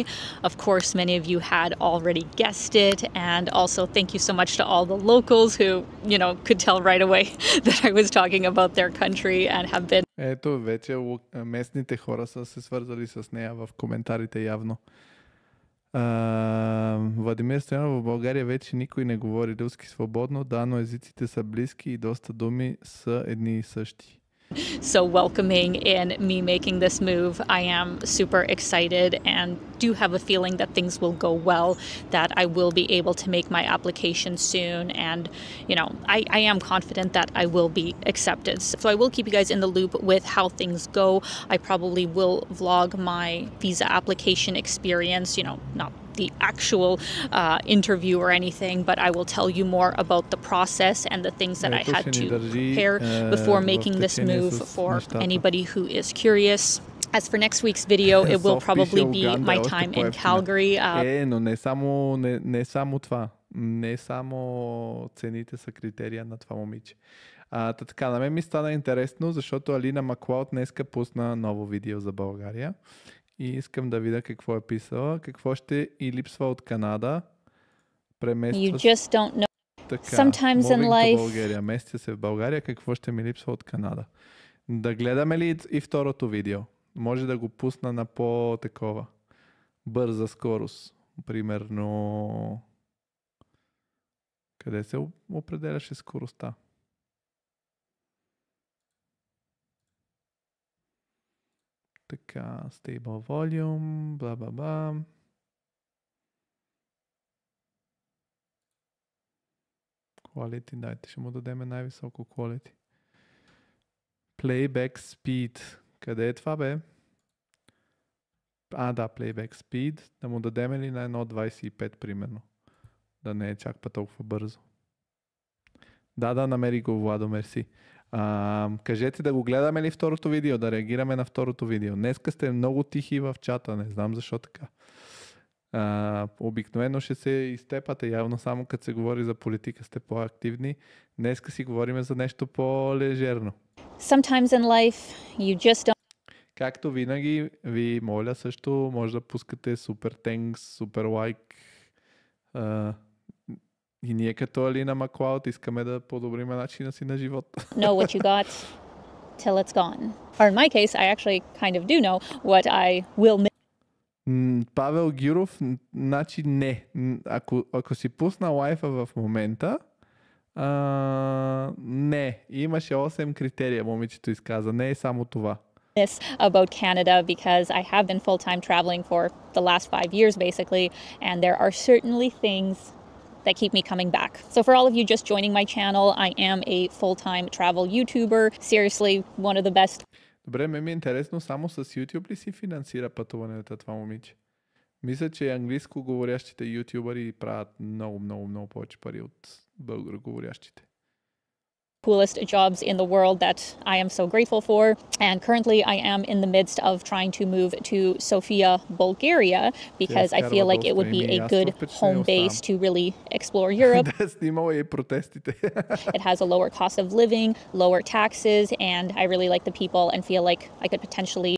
Of course, many of you had already guessed it, and also thank you so much to all the locals who, you know, could tell right away that I was talking about their country and have been. Ето, вече местните хора са се свързали с нея в коментарите явно. Владимир Стоянов, в България вече никой не говори руски свободно, да, но езиците са близки и доста думи са едни и същи. So welcoming in me making this move. I am super excited and do have a feeling that things will go well, that I will be able to make my application soon, and you know, I am confident that I will be accepted. So I will keep you guys in the loop with how things go. I probably will vlog my visa application experience, you know, not the actual interview or anything, but I will tell you more about the process and the things that I had to prepare before making this move for anybody who is curious. As for next week's video, it will probably be my time in Calgary. Но не само това. Не само цените са критерия на това момиче. Така, на мен ми стана интересно, защото Алина Маклауд днеска пусна ново видео за България. И искам да видя какво е писала. Какво ще и липсва от Канада. Премества... You just don't know. Така, Sometimes in life... България. Местя се в България. Какво ще ми липсва от Канада? Да гледаме ли и второто видео? Може да го пусна на по-такова бърза скорост. Примерно... Къде се определяше скоростта? Така, stable volume, бла-бла-бла. Quality, дайте, ще му дадем най-високо quality. Playback speed. Къде е това, бе? Да, playback speed. Да му дадем ли на 1.25, примерно? Да не е чак па толкова бързо. Да, намери го, Владо, мерси. Кажете да го гледаме ли второто видео, да реагираме на второто видео. Днеска сте много тихи в чата, не знам защо така. Обикновено ще се изтепате, явно само като се говори за политика сте по-активни. Днеска си говорим за нещо по-лежерно. Sometimes in life, you just don't. Както винаги, ви моля също, може да пускате супер тенкс, супер лайк. И ние като Алина Маклауд искаме да подобрим начина си на живот. Know what you got till it's gone. Or in my case, I actually kind of do know what I will miss. Павел Гюров, значи не. Ако си пусна лайфа в момента, не. Имаше 8 критерия, момичето изказа. Не е само това. About Canada because I have been full-time traveling for the last 5 years basically, and there are certainly things that keep me coming back. So for all of you just joining my channel, I am a full-time travel YouTuber. Seriously, one of the best. Добре, ми е интересно, само с YouTube ли си финансира пътуването това момиче? Мисля, че английско говорящите ютубъри правят много повече пари от българоговорящите. Coolest jobs in the world that I am so grateful for. And currently I am in the midst of trying to move to Sofia, Bulgaria, because I feel like it would be a good home base to really explore Europe. It has a lower cost of living, lower taxes, and I really like the people and feel like I could potentially.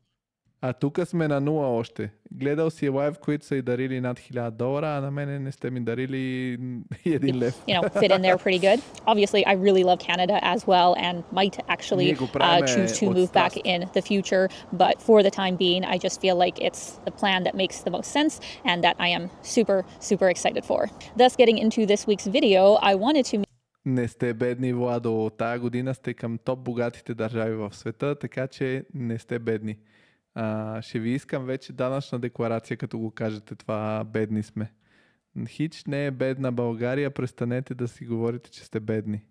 А тук сме на нула още. Гледал си лайв, които са и дарили над $1000, а на мене не сте ми дарили $1. You know, fit in there pretty good. Obviously, I really love Canada as well and might actually choose to move back in the future. But for the time being, I just feel like it's the plan that makes the most sense and that I am super excited for. Thus, getting into this week's video, I wanted to. Не сте бедни, Владо. Тая година сте към топ богатите държави в света, така че не сте бедни. Ще ви искам вече данъчна декларация, като го кажете това, бедни сме. Хич не е бедна България, престанете да си говорите, че сте бедни.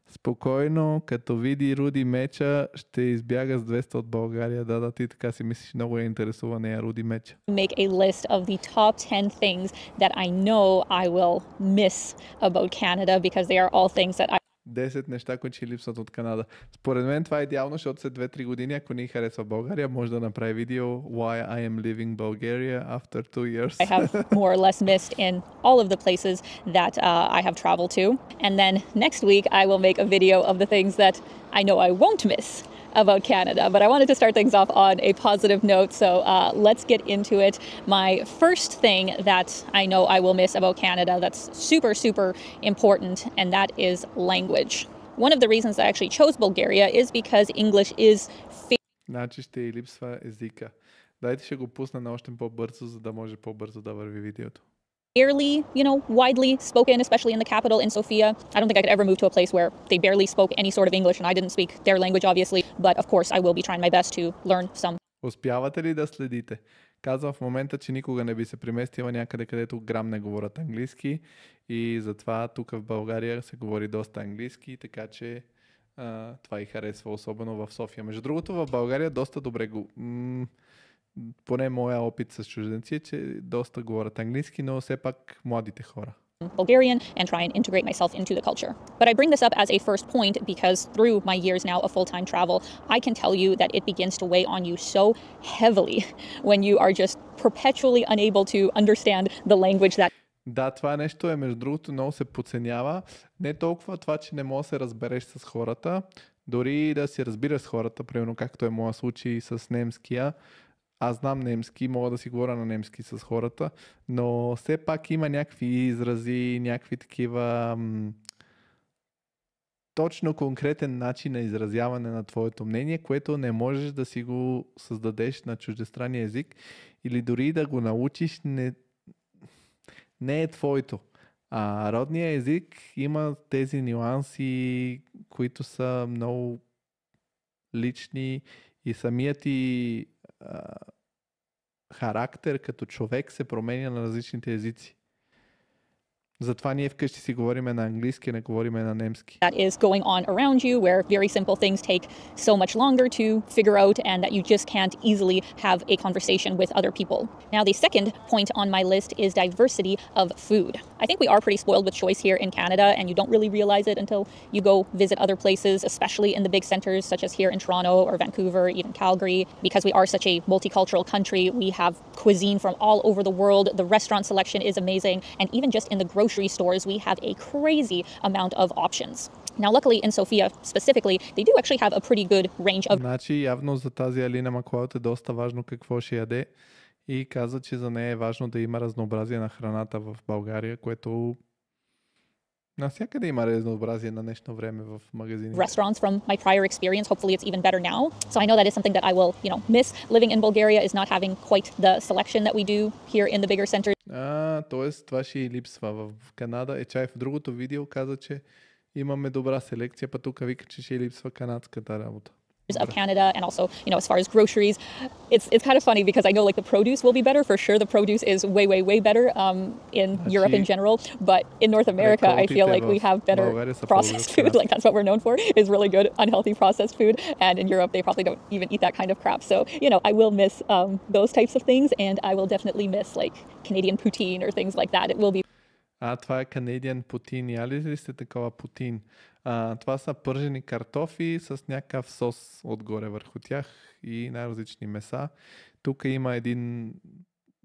Спокойно, като види Руди Меча, ще избяга с 200 от България. Да, ти така си мислиш, много интересува нея Руди Меча. Make a list of the top 10 things that I know I will miss about Canada because they are all things that I 10 неща, които ще липсват от Канада. Според мен това е идеално, защото след 2-3 години, ако ни харесва България, може да направи видео Why I am leaving Bulgaria after 2 years. I have more or less missed in all of the places that I have traveled to. And then next week I will make a video of the things that I know I won't miss about Canada. But I wanted to start things off on a positive note, so let's get into it. My first thing that I know I will miss about Canada that's super important, and that is language. One of the reasons I actually chose Bulgaria is because English is Значи ще й липсва езика. Дайте ще го пусна на още по-бързо, за да може по-бързо да върви видеото. barely, widely spoken, especially in the capital in Sofia. I don't think I could ever move to a place where they barely spoke any sort of English and I didn't speak their language, obviously. But of course, I will be trying my best to learn some. Успявате ли да следите? Казвам в момента, че никога не би се преместила някъде, където грам не говорят английски и затова тук в България се говори доста английски, така че това и харесва, особено в София. Между другото, в България доста добре го... поне моя опит с чужденци е, че доста говорят английски, но все пак младите хора. Bulgarian and try and integrate myself into the culture. But I bring this up as a first point because through my years now of full-time travel, I can tell you that it begins to weigh on you so heavily when you are just perpetually unable to understand the language that. Да, това нещо е, между другото, много се подценява. Не толкова това, че не можеш да се разбереш с хората, дори да се разбираш с хората, примерно както е моят случай с немския. Аз знам немски, мога да си говоря на немски с хората, но все пак има някакви изрази, някакви такива точно конкретен начин на изразяване на твоето мнение, което не можеш да си го създадеш на чуждестранния език или дори да го научиш не е твоето. А родният език има тези нюанси, които са много лични и самият ти характер като човек се променя на различните езици. Затова ние вкъщи си говориме на английски, не говориме на немски. That is going on around you, where very simple things take so much longer to figure out and that you just can't easily have a conversation with other people. Now, the second point on my list is diversity of food. I think we are pretty spoiled with choice here in Canada, and you don't really realize it until you go visit other places, especially in the big centers such as here in Toronto or Vancouver, even Calgary. Because we are such a multicultural country, we have cuisine from all over the world. The restaurant selection is amazing, and even just in the grocery stores, we have a crazy amount of options. Now, luckily in Sofia specifically, they do actually have a pretty good range of... Значи, явно за тази Алина Маклаут е доста важно какво ще яде и каза, че за нея е важно да има разнообразие на храната в България, което навсякъде има разнообразие на днешно време в магазини. Restaurants from my prior experience. Hopefully it's even better now. So I know that is something that I will, miss living in Bulgaria, is not having quite the selection that we do here in the bigger centers. Тоест това ще и липсва в Канада. Чай в другото видео каза, че имаме добра селекция, па тук вика, че ще и липсва канадската работа. Of Canada, and also, as far as groceries, it's kind of funny because I know like the produce will be better for sure. The produce is way better in Europe in general, but in North America, I feel like we have better processed food. Like that's what we're known for, is really good unhealthy processed food. And in Europe, they probably don't even eat that kind of crap. So I will miss those types of things, and I will definitely miss like Canadian poutine or things like that. It will be. Това е Canadian poutine. Яли ли сте такова poutine? Това са пържени картофи с някакъв сос отгоре върху тях и най-различни меса. Тук има един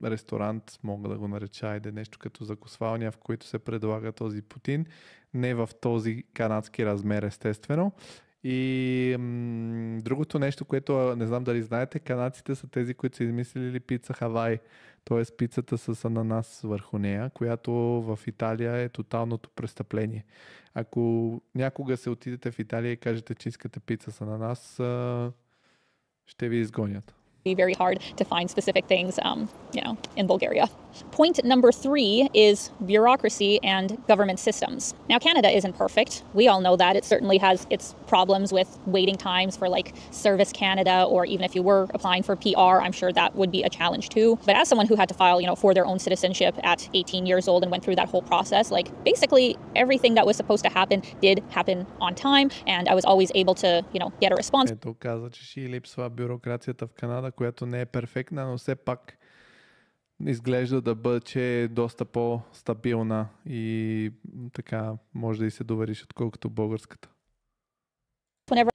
ресторант, мога да го нареча, нещо като закусвалния, в който се предлага този poutine. Не в този канадски размер, естествено. И другото нещо, което не знам дали знаете, канадците са тези, които са измислили пица Хавай. Т.е. пицата с ананас върху нея, която в Италия е тоталното престъпление. Ако някога се отидете в Италия и кажете, че искате пица с ананас, ще ви изгонят. Be very hard to find specific things, in Bulgaria. Point number 3 is bureaucracy and government systems. Now, Canada isn't perfect. We all know that. It certainly has its problems with waiting times for like Service Canada, or even if you were applying for PR, I'm sure that would be a challenge too. But as someone who had to file, for their own citizenship at 18 years old and went through that whole process, like basically everything that was supposed to happen did happen on time, and I was always able to, get a response. Ето каза, че ще липсва бюрокрацията в Канада, която не е перфектна, но все пак изглежда да бъде, че е доста по-стабилна и така може да и се довериш, отколкото българската. Whenever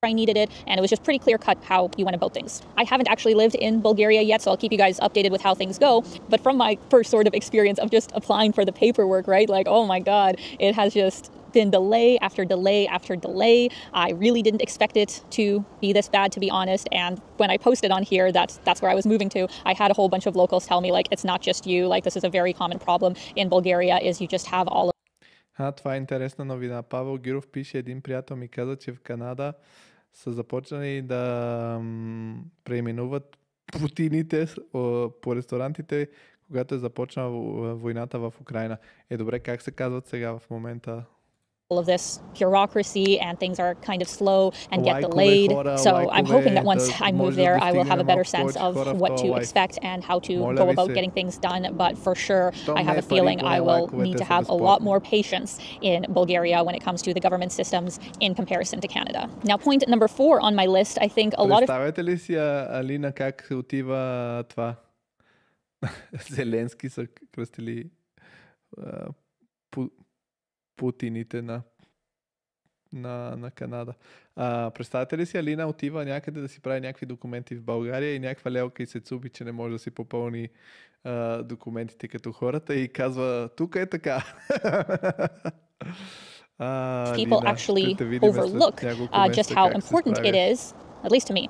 I needed it, and it was just pretty clear cut how you went about things. I haven't actually lived in Bulgaria yet, so I'll keep you guys updated with how things go. But from my first sort of experience of just applying for the paperwork, right? Like, oh my God, it has just been delay after delay after delay. I really didn't expect it to be this bad, to be honest. And when I posted on here that that's where I was moving to, I had a whole bunch of locals tell me like, it's not just you, like this is a very common problem in Bulgaria, is you just have all of... Това е интересна новина. Павел Гиров пише, един приятел ми каза, че в Канада са започнали да преименуват путините по ресторантите, когато е започнала войната в Украйна. Добре, как се казват сега в момента? All of this bureaucracy, and things are kind of slow and get delayed. So I'm hoping that once I move there, I will have a better sense of what to expect and how to go about getting things done. But for sure, I have a feeling I will need to have a lot more patience in Bulgaria when it comes to the government systems in comparison to Canada. Now, point number 4 on my list, I think a lot of... Представете ли си, Алина, как отива това? Зеленски са кръстили путините на Канада. Представете ли си, Алина отива някъде да си прави някакви документи в България и някаква лелка и се цуби, че не може да си попълни документите като хората и казва, тук е така. People actually overlook just how important it is, at least to me,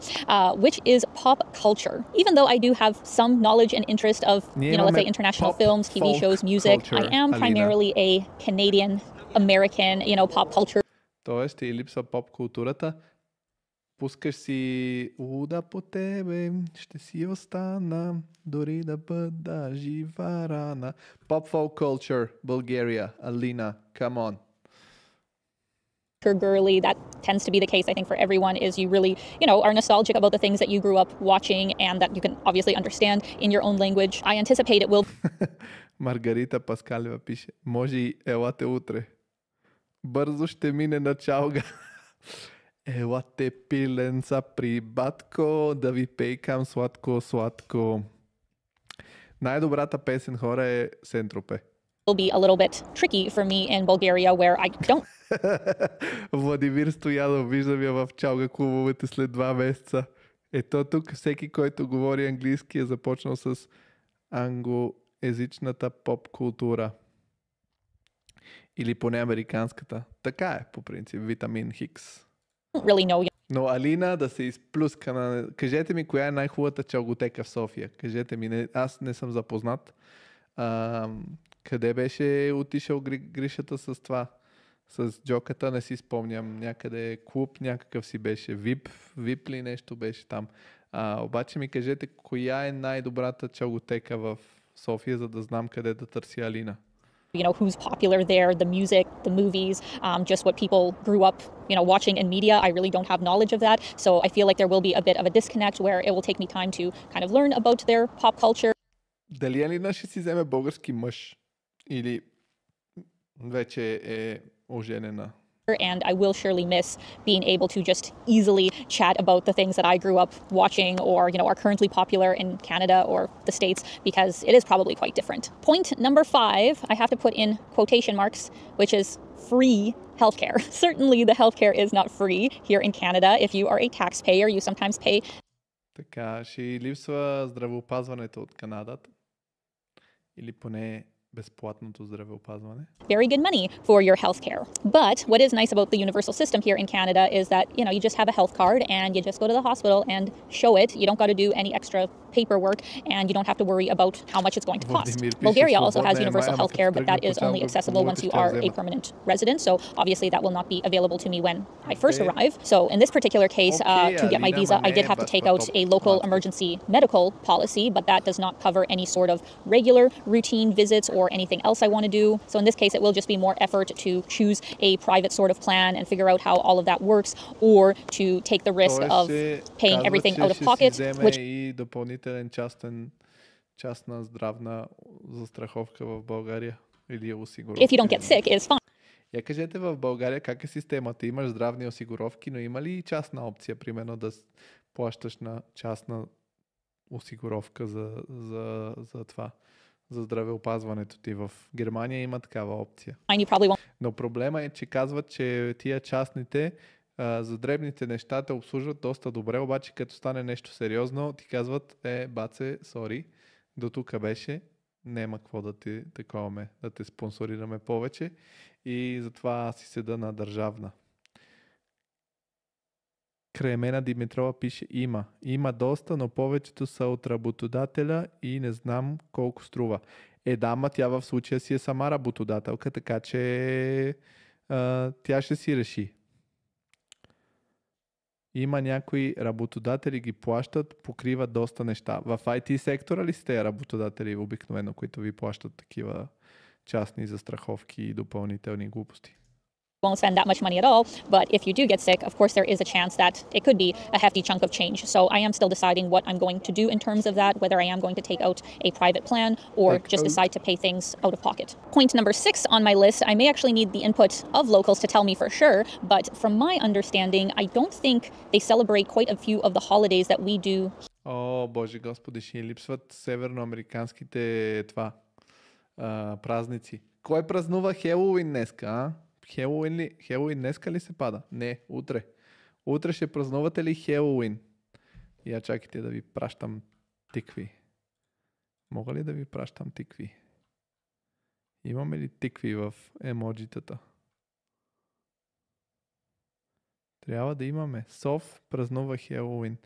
which is pop culture. Even though I do have some knowledge and interest of, let's say international films, TV shows, music, I am primarily a Canadian American, pop culture. Тоест, ти липсва поп културата. Пускаш си луда по тебе, ще си остана, дори да бъда жива рана. Pop folk culture, Bulgaria, Alina, come on. girly. That tends to be the case, I think, for everyone, is you really, are nostalgic about the things that you grew up watching and that you can obviously understand in your own language. I anticipate it will... Маргарита Паскалева пише: може и елате утре. Бързо ще мине на чалга. Елате пиленца при батко, да ви пейкам сладко. Най-добрата песен, хора, е Сентропе. Will be a little bit tricky for me in Bulgaria, where I don't... Владимир Стоянов, виждам я в чалга клубовете след 2 месеца. Ето тук всеки, който говори английски, е започнал с англоезичната поп култура. Или поне американската. Така е, по принцип, витамин Хикс. Really know. Но Алина да се изплюска на... Кажете ми, коя е най-хубавата чалготека в София? Кажете ми, аз не съм запознат. Къде беше отишъл Гришата с това? С джоката, не си спомням. Някъде клуб някакъв си беше. Вип ли нещо беше там. Обаче ми кажете, коя е най-добрата чалготека в София, за да знам къде да търси Алина. Who's popular there, the music, the movies, just what people grew up, watching in media. I really don't have knowledge of that. So I feel like there will be a bit of a disconnect where it will take me time to kind of learn about their pop culture. Дали Алина ще си вземе български мъж? Или вече е оженена? And I will surely miss being able to just easily chat about the things that I grew up watching or, are currently popular in Canada or the States, because it is probably quite different. Point number 5, I have to put in quotation marks, which is free healthcare. Certainly the healthcare is not free here in Canada. If you are a taxpayer, you sometimes pay... Така, ще липсва здравеопазването от Канада. Или поне безплатното здравеопазване. Very good money for your healthcare. But what is nice about the universal system here in Canada is that, you just have a health card and you just go to the hospital and show it. You don't got to do any extra paperwork and you don't have to worry about how much it's going to cost. Bulgaria also has universal healthcare, but that is only accessible once you are a permanent resident. So obviously that will not be available to me when I first arrive. So in this particular case, to get my visa, I did have to take out a local emergency medical policy, but that does not cover any sort of regular routine visits or anything else I want to do. So in this case, it will just be more effort to choose a private sort of plan and figure out how all of that works, or to take the risk of paying everything out of pocket, which... допълнителен частна здравна застраховка в България или осигуровка. If you don't get sick, is fine. Я кажете в България как е системата? Имаш здравни осигуровки, но има ли и частна опция, примерно да плащаш на частна осигуровка за това? За здравеопазването ти. В Германия има такава опция. Но проблема е, че казват, че тия частните за дребните неща те обслужват доста добре, обаче като стане нещо сериозно, ти казват, баце, сори, до тук беше, няма какво да ти таковаме, да те спонсорираме повече и затова си седа на държавна. Кремена Димитрова пише, има доста, но повечето са от работодателя и не знам колко струва. Ма тя в случая си е сама работодателка, така че тя ще си реши. Има някои работодатели ги плащат, покриват доста неща. В IT сектора ли сте работодатели обикновено, които ви плащат такива частни застраховки и допълнителни глупости? Won't spend that much money at all, but if you do get sick, of course there is a chance that it could be a hefty chunk of change. So I am still deciding what I'm going to do in terms of that, whether I am going to take out a private plan or just decide to pay things out of pocket. Point number 6 on my list, I may actually need the input of locals to tell me for sure, but from my understanding, I don't think they celebrate quite a few of the holidays that we do. О, Боже Господи, ще ни липсват северноамериканските празници. Кой празнува Хелоуин днеска, а? Хелоуин днеска ли се пада? Не, утре. Утре ще празнувате ли Хелоуин? Я чакайте да ви пращам тикви. Мога ли да ви пращам тикви? Имаме ли тикви в емоджитата? Трябва да имаме. Сов празнува Хелоуин.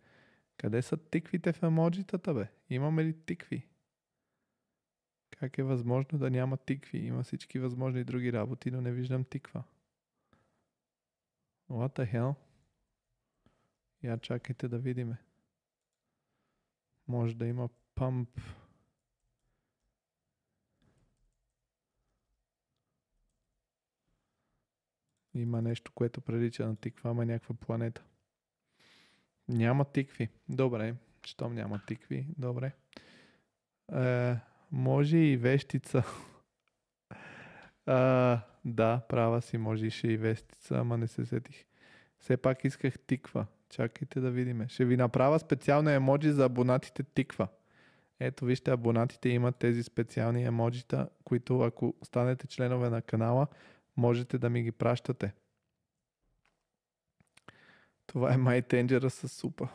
Къде са тиквите в емоджитата, бе? Имаме ли тикви? Как е възможно да няма тикви? Има всички възможни други работи, но не виждам тиква. What the hell? Я чакайте да видиме. Може да има памп. Има нещо, което прилича на тиква, ама някаква планета. Няма тикви. Добре. Щом няма тикви. Добре. Може и вещица. Да, права си, можеше и вестица, ама не се сетих. Все пак исках тиква. Чакайте да видим. Ще ви направя специално емоджи за абонатите тиква. Ето вижте, абонатите имат тези специални емоджита, които ако станете членове на канала, можете да ми ги пращате. Това е My Tangera с супа.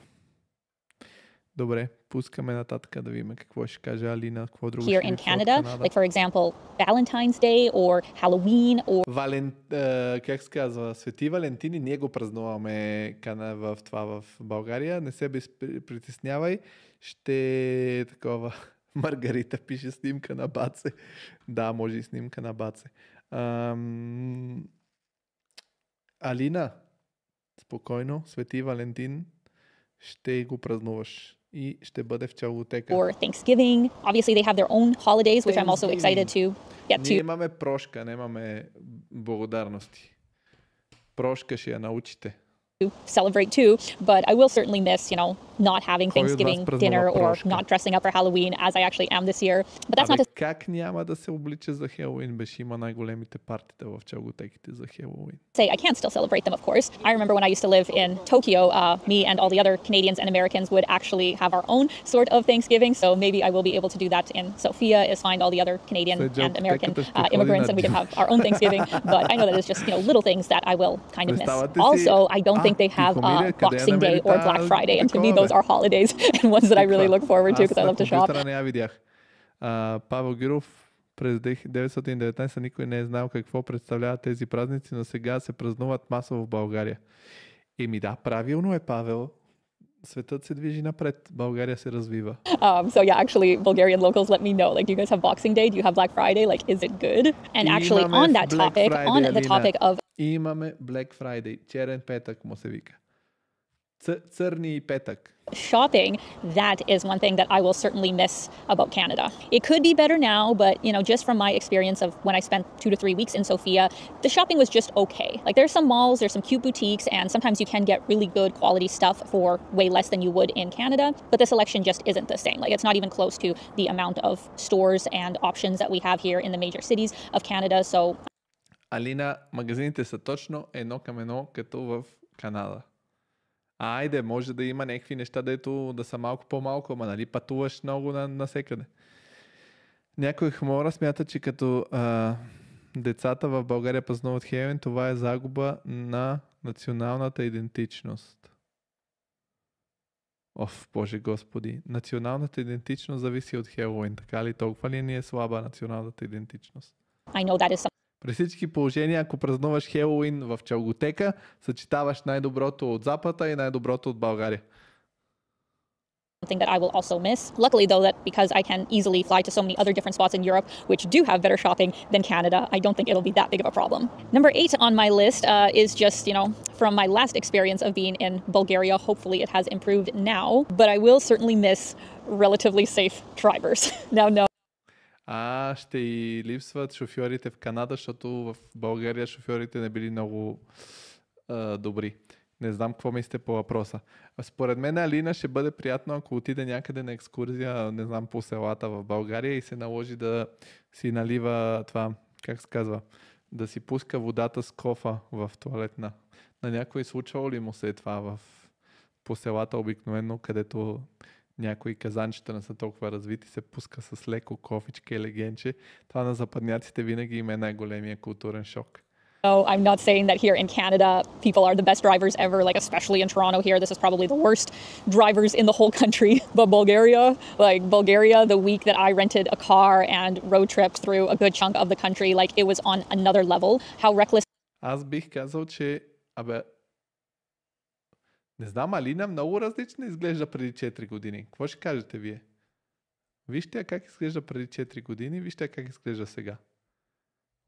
Добре, пускаме нататък да видим какво ще каже Алина, какво друго Here ще in ни от Canada, Канада. like for example, Valentine's Day or Halloween or как се казва, Свети Валентини, ние го празнуваме в това в България. Не се притеснявай. Ще такова. Маргарита пише снимка на баце. Да, може и снимка на баце. Алина, спокойно, Свети Валентин ще го празнуваш и ще бъде в чалготека. or Thanksgiving. Obviously, they have their own holidays, which I'm also excited to get Ние to. имаме прошка, нямаме благодарности. Прошка ще я научите. Celebrate too, but I will certainly miss, not having Кой от вас Thanksgiving празнува dinner or прошка? not dressing up for Halloween as I actually am this year. But that's not to Как няма да се облича за Хелоуин? Беше има най-големите партита в чалготеките за Хелоуин. say I can still celebrate them, of course. I remember when I used to live in Tokyo, me and all the other Canadians and Americans would actually have our own sort of Thanksgiving, so maybe I will be able to do that in Sofia, is find all the other Canadian and American immigrants and we can have our own Thanksgiving, but I know that it's just, little things that I will kind of miss. Also, I don't think they have Boxing Day or Black Friday, and to me those are holidays and ones that I really look forward to because I love to shop. Не я видях. Павел Гиров през 1919 никой не е знал какво представляват тези празници, но сега се празнуват масово в България. Да, правилно е, Павел. Светът се движи напред. България се развива. So yeah, actually, Bulgarian locals let me know. Like, do you guys have Boxing Day? Do you have Black Friday? Like, is it good? And actually, on that topic, on the topic of имаме Black Friday, черен петък му се вика. Църни петък. shopping, that is one thing that I will certainly miss about Canada. It could be better now, but just from my experience of when I spent 2 to 3 weeks in Sofia, the shopping was just okay. Like, there's some malls, there's some cute boutiques, and sometimes you can get really good quality stuff for way less than you would in Canada, but the selection just isn't the same. Like, it's not even close to the amount of stores and options that we have here in the major cities of Canada, so... Алина, магазините са точно едно към едно, като в Канада. Айде, може да има някакви неща, дето да са малко по-малко, ама нали пътуваш много насекъде. Някой хмора смята, че като децата в България празнуват Хелоуин, това е загуба на националната идентичност. Боже Господи. Националната идентичност зависи от Хелоуин, така ли? Толкова ли ни е слаба националната идентичност? I know that is При всички положения, ако празнуваш Хелоуин в чалготека, съчетаваш най-доброто от Запада и най-доброто от България. something that I will also miss. Luckily, though, that because I can easily fly to so many other different spots in Europe, which do have better shopping than Canada, I don't think it'll be that big of a problem. Number 8 on my list is just, from my last experience of being in Bulgaria. Hopefully it has improved now, but I will certainly miss relatively safe drivers. Now, no. Ще и липсват шофьорите в Канада, защото в България шофьорите не били много добри. Не знам какво мислите по въпроса. Според мен Алина ще бъде приятно, ако отиде някъде на екскурзия, не знам, по селата в България и се наложи да си налива това, как се казва, да си пуска водата с кофа в тоалетна. На някой случвало ли му се е това по селата обикновено, където някои казанчета не са толкова развити, се пуска с леко кофичка и легенче. Това на западняците винаги им е най-големия културен шок. No, I'm not saying that here in Canada people are the best drivers ever, like especially in Toronto here, this is probably the worst drivers in the whole country. But Bulgaria, the week that I rented a car and road tripped through a good chunk of the country, like it was on another level. How reckless. Аз бих казал, че не знам, Алина много различно изглежда преди 4 години. Какво ще кажете вие? Вижте как изглежда преди 4 години, вижте как изглежда сега.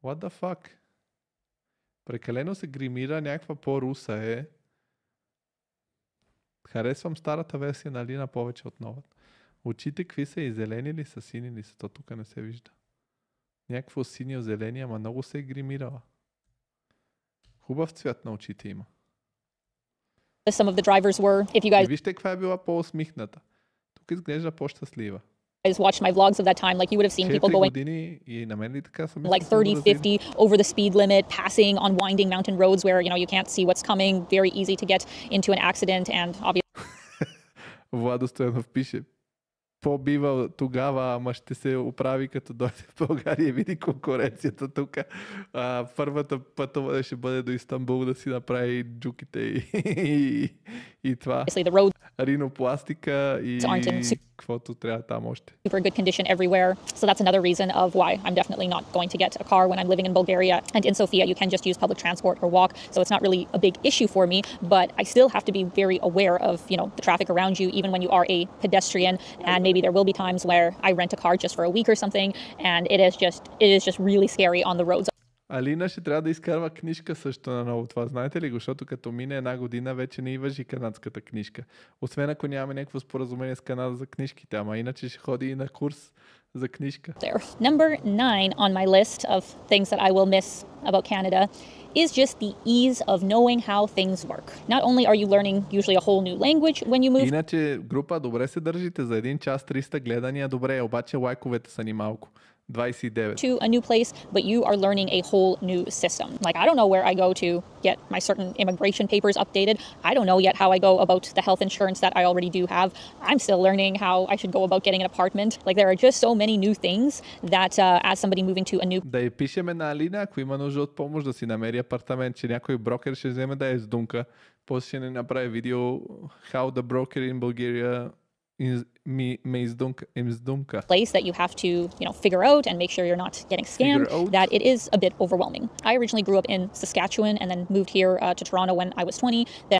What the fuck? Прекалено се гримира, някаква по-руса е. Харесвам старата версия на Алина повече от новата. Очите какви са, и зелени ли са, сини ли са? То тук не се вижда. Някакво синьо-зелени, ама много се е гримирала. Хубав цвят на очите има. Some of the drivers were. If you И guys вижте каква е била по-усмихната. Тук изглежда по-щастлива. watched my vlogs of that time, like you would have seen people 4 going години и на мен ли така съм like 30, 50 over the speed limit, passing on winding mountain roads where, you know, you can't see what's coming, very easy to get into an accident, and obviously Владо Стоянов пише: по-бива тогава, ама ще се оправи като дойде в България и види конкуренцията тук. Първата пътуване ще бъде до Истанбул да си направи джуките и това. the roads Ринопластика и aren't in каквото трябва там още. super good condition everywhere. So that's another reason of why I'm definitely not going to get a car when I'm living in Bulgaria. And in Sofia, you can just use public transport or walk. So it's not really a big issue for me, but I still have to be very aware of, you know, the traffic around you, even when you are a pedestrian. And maybe there will be times where I rent a car just for a week or something, and it is just really scary on the roads. Алина ще трябва да изкарва книжка също на ново това. Знаете ли го? Защото като мине една година вече не и важи канадската книжка. Освен ако нямаме някакво споразумение с Канада за книжките, ама иначе ще ходи и на курс за книжка. There. Number 9 on my list of things that I will miss about Canada is just the ease of knowing how things work. Not only are you learning usually a whole new language when you move Иначе група, добре се държите. За 1 час 300 гледания, добре, обаче лайковете са ни малко. 29. to a new place, but you are learning a whole new system. Like, I don't know where I go to get my certain immigration papers updated. I don't know yet how I go about the health insurance that I already do have. I'm still learning how I should go about getting an apartment. Like, there are just so many new things that as somebody moving to a new Да я пишеме на Алина, ако има нужда от помощ да си намери апартамент, че някой брокер ще вземе да я издумка. После ще не направи видео How the broker in Bulgaria ме издумка. place that you have to, you know, figure out and make sure you're not getting scammed, that it is a bit overwhelming. I originally grew up in Saskatchewan and then moved here to Toronto when I was 20. Then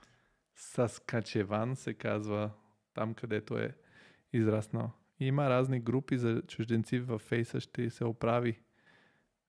Саскачеван се казва там, където е израснал. Има разни групи за чужденци във Фейса, ще се оправи.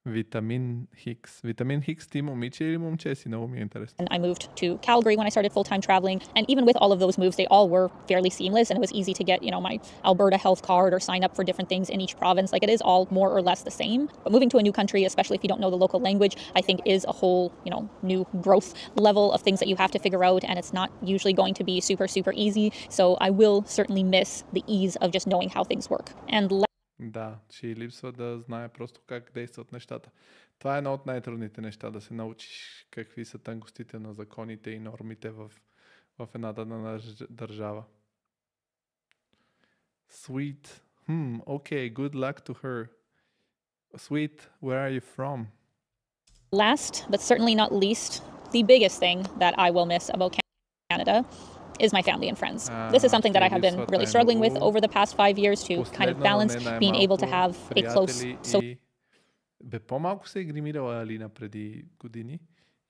Витамин Хикс. Витамин Хикс, ти момиче или момче си? Много ми е интересно. I moved to Calgary when I started full-time traveling, and even with all of those moves, they all were fairly seamless, and it was easy to get, you know, my Alberta health card or sign up for different things in each province. Like, it is all more or less the same. But moving to a new country, especially if you don't know the local language, I think is a whole, you know, new growth level of things that you have to figure out, and it's not usually going to be super, super easy. So I will certainly miss the ease of just knowing how things work. And Да, ще й липсва да знае просто как действат нещата. Това е едно от най-трудните неща, да се научиш какви са тънкостите на законите и нормите в една дадена държава. Sweet. Okay, good luck to her. Sweet, where are you from? last, but certainly not least, the biggest thing that I will miss about Canada is my family and friends. This is something that I have been really struggling with over the past 5 years to kind of balance being able to have a close по-малко се е гримирала Алина преди години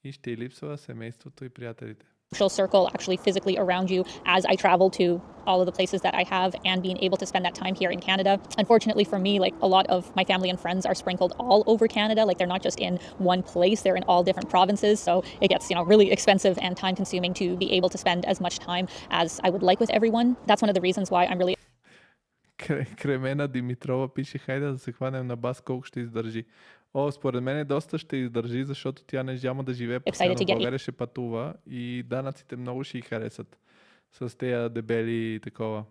и ще й липсва семейството и приятелите. social circle actually physically around you as I travel to all of the places that I have, and being able to spend that time here in Canada. Unfortunately for me, like, a lot of my family and friends are sprinkled all over Canada. Like, they're not just in one place, they're in all different provinces. So it gets, you know, really expensive and time consuming to be able to spend as much time as I would like with everyone. That's one of the reasons why I'm really Кремена Димитрова пише: хайде да се хванем на бас, колко ще издържи. Според мен доста ще издържи, защото тя не няма да живее постоянно в България, ще пътува и данъците много ще й харесат с тези дебели такова.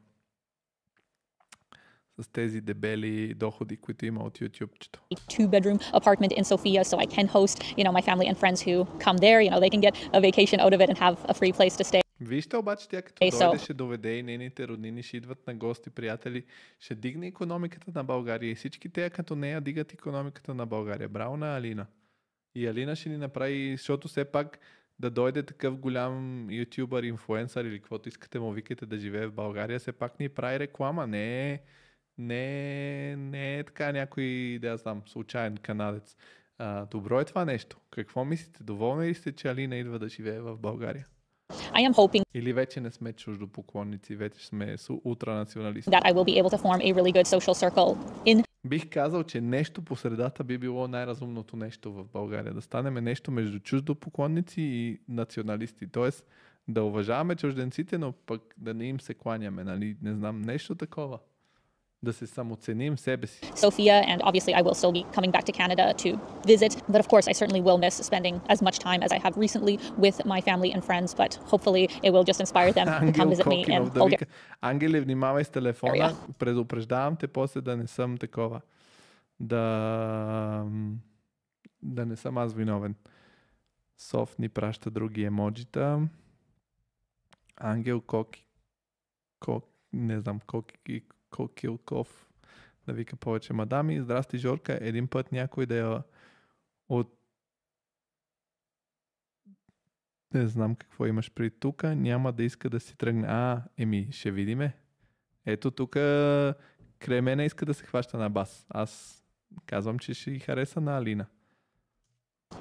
С тези дебели доходи, които има от YouTube-чето. 2-bedroom apartment in Sofia, so I can host, you know, my family and friends who come there. You know, they can get a vacation out of it and have a free place to stay. Вижте обаче, тя като дойде, ще доведе и нейните роднини, ще идват на гости, приятели, ще дигне икономиката на България и всички те като нея дигат икономиката на България. Браво на Алина. И Алина ще ни направи, защото все пак да дойде такъв голям ютубър, инфлуенсър или каквото искате му викате да живее в България, все пак ни прави реклама. Не е така някой, да я знам, случайен канадец. Добро е това нещо. Какво мислите? Доволни ли сте, че Алина идва да живее в България? I am hoping Или вече не сме чуждопоклонници, вече сме ултранационалисти. that I will be able to form a really good social circle in Бих казал, че нещо по средата би било най-разумното нещо в България. Да станем нещо между чуждопоклонници и националисти. Тоест да уважаваме чужденците, но пък да не им се кланяме. Нали? Не знам, нещо такова. да се самоценим себе си. Sophia, and obviously I will still be coming back to Canada to visit, but of course I certainly will miss spending as much time as I have recently with my family and friends, but hopefully it will just inspire them to come visit me in Bulgaria. Ангеле, внимавай с телефона, предупреждавам те после да не съм такова. Да не съм аз виновен. Соф ни праща други емоджита. Ангел Кокилков да вика повече мадами. Здрасти, Жорка. Един път някой да я не знам какво имаш при тука. Няма да иска да си тръгне. Ще видиме. Ето тук край мене иска да се хваща на бас. Аз казвам, че ще хареса на Алина.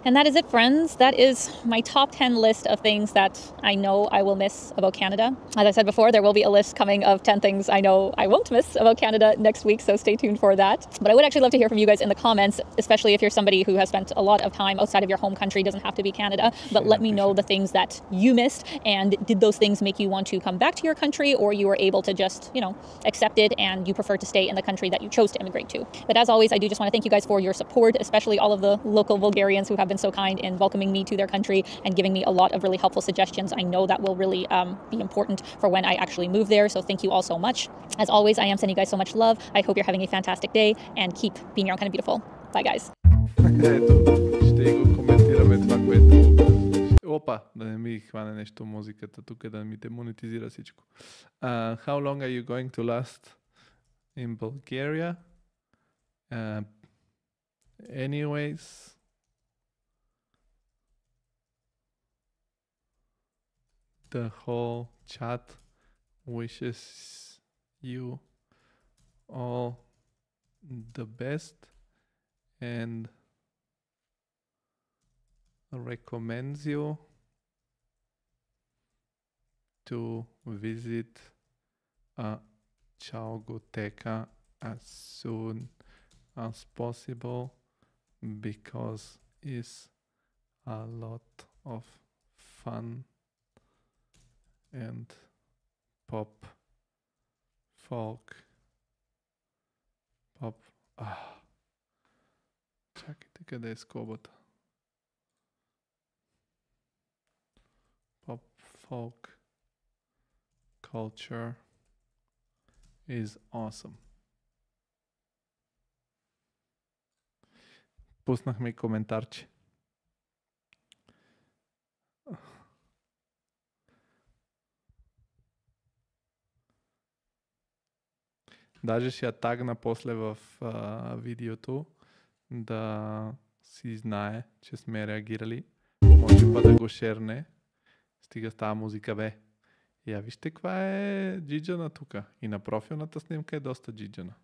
And that is it, friends. That is my top 10 list of things that I know I will miss about Canada. As I said before, there will be a list coming of 10 things I know I won't miss about Canada next week, so stay tuned for that. But I would actually love to hear from you guys in the comments, especially if you're somebody who has spent a lot of time outside of your home country. It doesn't have to be Canada, but let me know the things that you missed, and did those things make you want to come back to your country, or you were able to just, accept it and you prefer to stay in the country that you chose to immigrate to. But as always, I do just want to thank you guys for your support, especially all of the local Bulgarians who have been so kind in welcoming me to their country and giving me a lot of really helpful suggestions. I know that will really be important for when I actually move there, so thank you all so much. As always, I am sending you guys so much love. I hope you're having a fantastic day and keep being your own kind of beautiful. Bye, guys. Ето, ще го коментираме това, което... Опа, да не ми хване нещо музиката тук, да ми демонетизира всичко. How long are you going to last in Bulgaria? Anyways... The whole chat wishes you all the best and recommends you to visit a Chalgoteca as soon as possible because it's a lot of fun and pop, folk, pop. Чакайте, къде е скобата? Pop, folk, culture is awesome. Пуснахме и коментарче. Даже ще я тагна после в видеото, да си знае, че сме реагирали. Може па да го шерне. Стига става музика, бе. Я вижте каква е джиджана тук. И на профилната снимка е доста джиджана.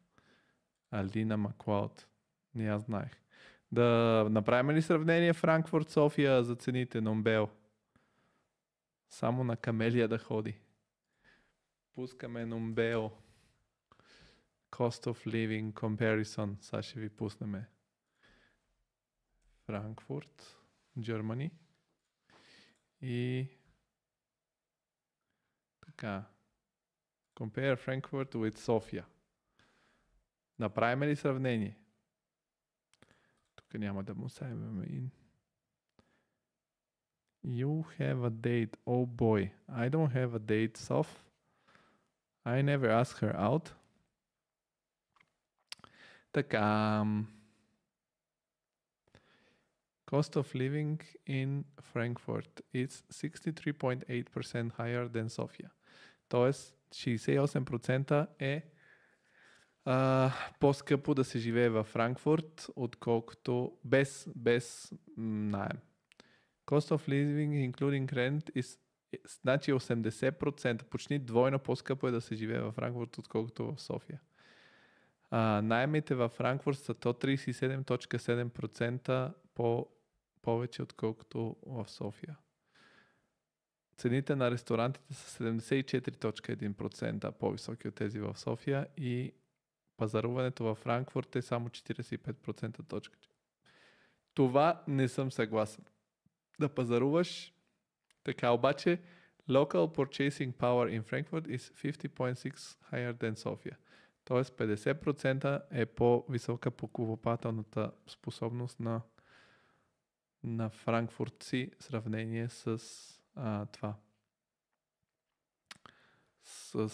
Алина Маклауд. Не я знаех. Да направим ли сравнение Франкфурт-София за цените на Умбел? Само на камелия да ходи. Пускаме на Умбел. Cost of living comparison. Сега ще ви пуснем Франкфурт, Германия. И така. Compare Frankfurt with Sofia. Направим ли сравнение? Тук няма да му сайваме in. You have a date. Oh boy. I don't have a date, Sof. I never ask her out. Така. Cost of living in Frankfurt is 63.8% higher than Sofia. Тоест 68% е по-скъпо да се живее във Франкфурт, отколкото без наем. Cost of living including rent is значи 80%, почти двойно по-скъпо е да се живее във Франкфурт, отколкото в София. Наемите във Франкфурт са 137.7% повече, отколкото в София. Цените на ресторантите са 74.1% по-високи от тези в София и пазаруването във Франкфурт е само 45% точка. Това не съм съгласен. Да пазаруваш така, обаче local purchasing power in Frankfurt is 50.6 higher than Sofia. Тоест 50% е по-висока покупателната способност на франкфуртци в сравнение с това. С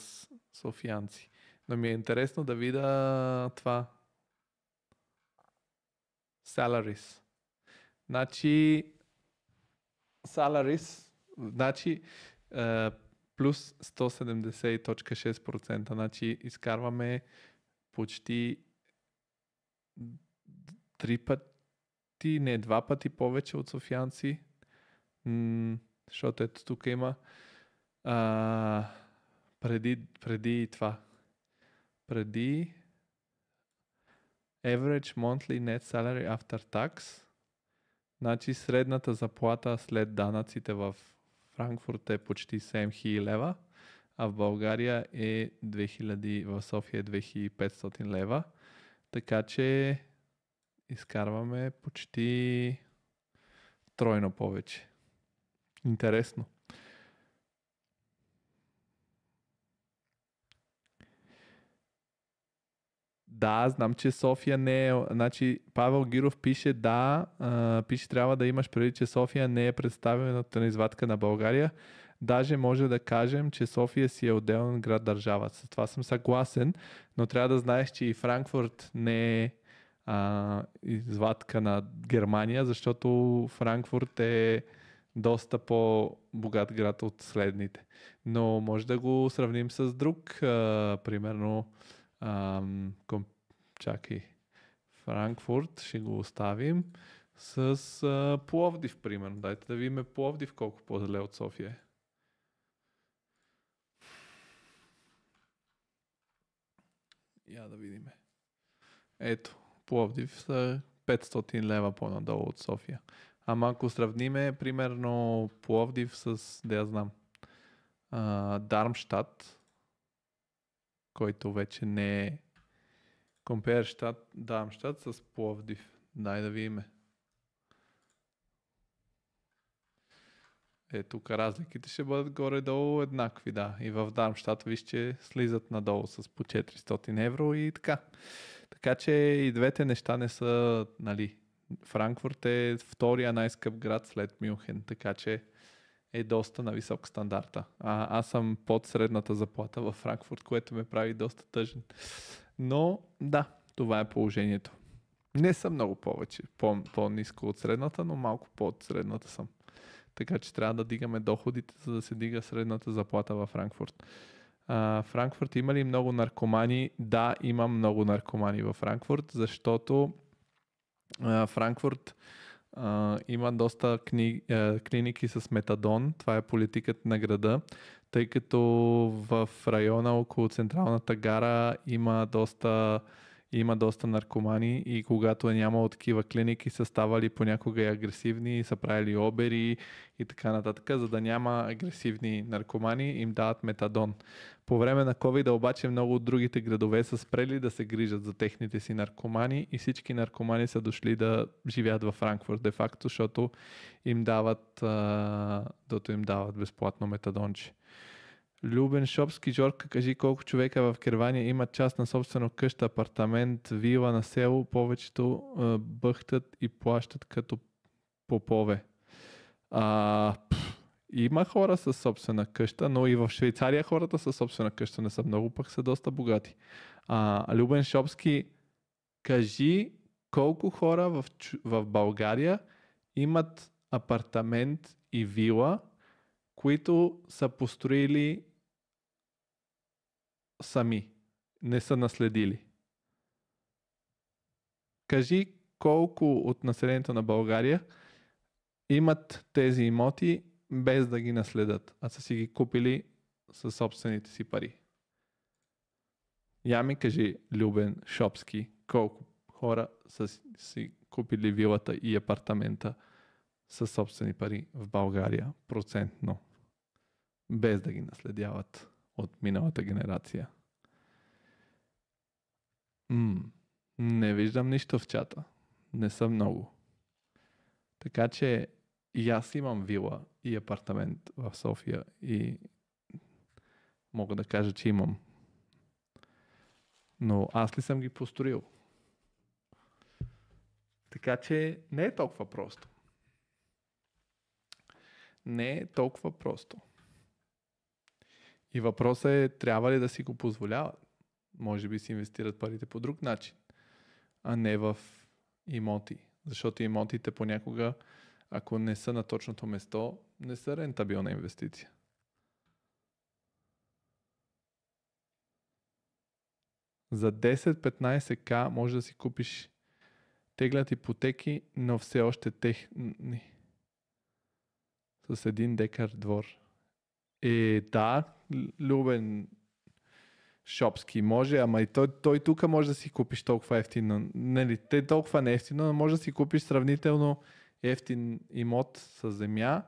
софиянци. Но ми е интересно да видя това. Salaries. Значи salaries, значи плюс 170.6%. Значи изкарваме почти 2 пъти повече от софиянци. Защото ето тук има преди това. Преди average monthly net salary after tax. Значи средната заплата след данъците в Франкфурт е почти 7000 лева, а в България е 2000, в София е 2500 лева. Така че изкарваме почти тройно повече. Интересно. Да, знам, че София не е... Значи Павел Гиров пише пише трябва да имаш преди, че София не е представената на извадка на България. Даже може да кажем, че София си е отделен град държава. С това съм съгласен, но трябва да знаеш, че и Франкфурт не е извадка на Германия, защото Франкфурт е доста по-богат град от следните. Но може да го сравним с друг, примерно чакай, Франкфурт ще го оставим с Пловдив, примерно. Дайте да видим Пловдив колко по-зле от София е. Я да видим. Ето, Пловдив са 500 лева по-надолу от София. Ама ако сравниме, примерно, Пловдив с, да я знам, Дармштадт, който вече не е Compare Дармштадт с Пловдив. Дай да видим. Тук разликите ще бъдат горе-долу еднакви, да. И в Дармштадт виж, че слизат надолу с по 400 евро и така. Така че и двете неща не са, нали. Франкфурт е втория най-скъп град след Мюнхен, така че е доста на висок стандарта. Аз съм под средната заплата във Франкфурт, което ме прави доста тъжен. Но да, това е положението. Не съм много повече, по-ниско от средната, но малко под средната съм. Така че трябва да дигаме доходите, за да се дига средната заплата във Франкфурт. Франкфурт има ли много наркомани? Да, има много наркомани във Франкфурт, защото Франкфурт има доста клиники с метадон. Това е политиката на града, тъй като в района около Централната гара има доста наркомани и когато е нямало такива клиники, са ставали понякога и агресивни, са правили обери и така нататък. За да няма агресивни наркомани, им дават метадон. По време на COVID обаче много от другите градове са спрели да се грижат за техните си наркомани и всички наркомани са дошли да живеят във Франкфурт, де факто, защото им дават безплатно метадонче. Любен Шопски, Жорка, кажи колко човека в Германия имат частна собствена къща, апартамент, вила на село. Повечето бъхтат и плащат като попове. Има хора със собствена къща, но и в Швейцария хората със собствена къща не са много, пък са доста богати. Любен Шопски, кажи колко хора в България имат апартамент и вила, които са построили сами, не са наследили. Кажи колко от населението на България имат тези имоти без да ги наследят, а са си ги купили със собствените си пари. Я ми кажи, Любен Шопски, колко хора са си купили вилата и апартамента със собствени пари в България, процентно, без да ги наследяват от миналата генерация. Не виждам нищо в чата. Не са много. Така че и аз имам вила и апартамент в София и мога да кажа, че имам Но аз ли съм ги построил? Така че не е толкова просто. Не е толкова просто. И въпросът е, трябва ли да си го позволяват? Може би си инвестират парите по друг начин, а не в имоти. Защото имотите понякога, ако не са на точното место, не са рентабилна инвестиция. За 10-15к може да си купиш теглят ипотеки, но все още техни. С 1 декар двор. Да, Любен Шопски може, ама и той тук може да си купиш толкова ефтино. Нали, те толкова не ефтино, но може да си купиш сравнително ефтин имот с земя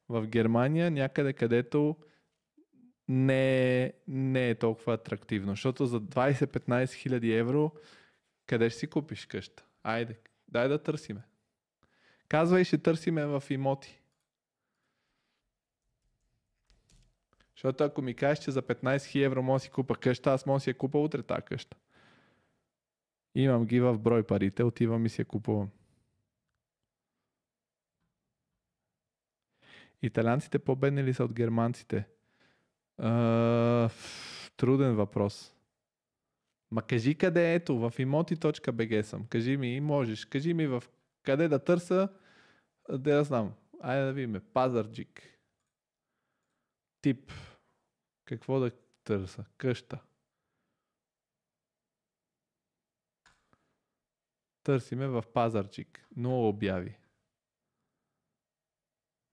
в Германия, някъде където не е толкова атрактивно. Защото за 20-15 хиляди евро къде ще си купиш къща? Айде, дай да търсиме. Казвай, ще търсиме в имоти. Защото ако ми кажеш, че за 15 000 евро мога да си купа къща, аз мога да си я купа утре тази къща. Имам ги в брой парите, отивам и си я купувам. Италианците по-бедни ли са от германците? Труден въпрос. Ма кажи къде ето, в imoti.bg съм. Кажи ми, можеш. Кажи ми в къде да търся, да знам. Айде да видим. Пазарджик. Тип. Какво да търся? Къща. Търсиме в Пазарджик. Много обяви.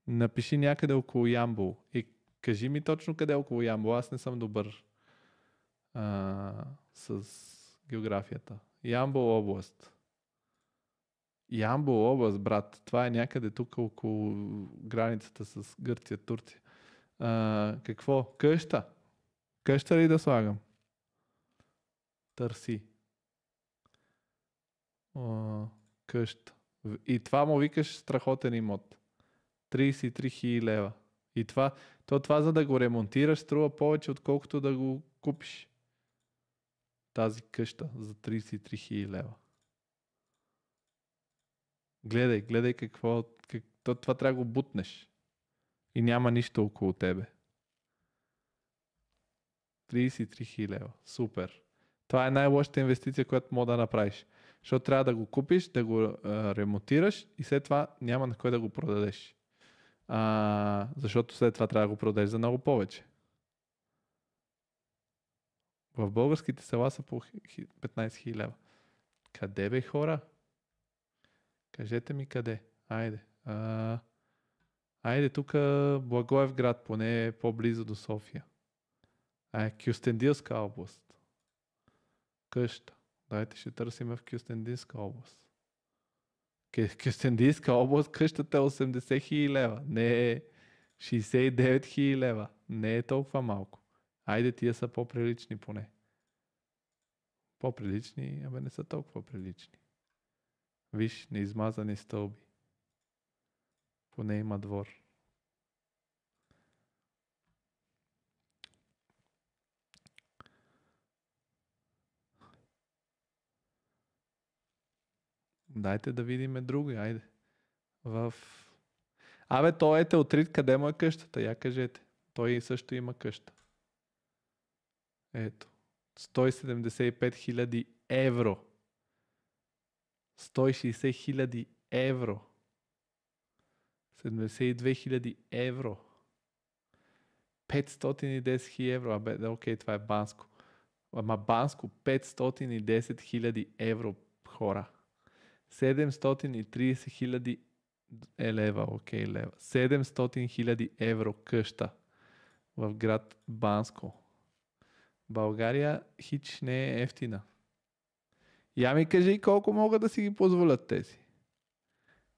Напиши някъде около Ямбол. И кажи ми точно къде около Ямбол. Аз не съм добър с географията. Ямбол област. Ямбол област, брат. Това е някъде тук около границата с Гърция, Турция. Какво? Къща? Къща ли да слагам? Търси. Къща. И това му викаш страхотен имот. 33 000 лева. И това за да го ремонтираш струва повече, отколкото да го купиш. Тази къща за 33 000 лева. Гледай какво. Това трябва да го бутнеш. И няма нищо около тебе. 33 000 лева. Супер. Това е най-лошата инвестиция, която мога да направиш. Защото трябва да го купиш, да го ремонтираш и след това няма на кой да го продадеш. Защото след това трябва да го продадеш за много повече. В българските села са по 15 000 лева. Къде бе, хора? Кажете ми къде. Айде. Айде тук Благоевград, поне е по-близо до София. Кюстендилска област. Къща. Дайте ще търсим в Кюстендилска област. Кюстендилска област, къщата е 80 000 лева. Не е 69 000 лева. Не е толкова малко. Айде, тия са по-прилични поне. По-прилични, не са толкова прилични. Виж, неизмазани стълби. Поне има двор. Дайте да видим други, айде. Той е теотрит, къде му е къщата? Я кажете. Той също има къща. Ето. 175 000 евро. 160 000 евро. 72 000 евро. 510 000 евро. Окей, това е Банско. Ама Банско 510 000 евро, хора. 730 000 лева. Окей, лева. 700 000 евро къща в град Банско. България хич не е ефтина. Я ми кажи колко могат да си ги позволят тези.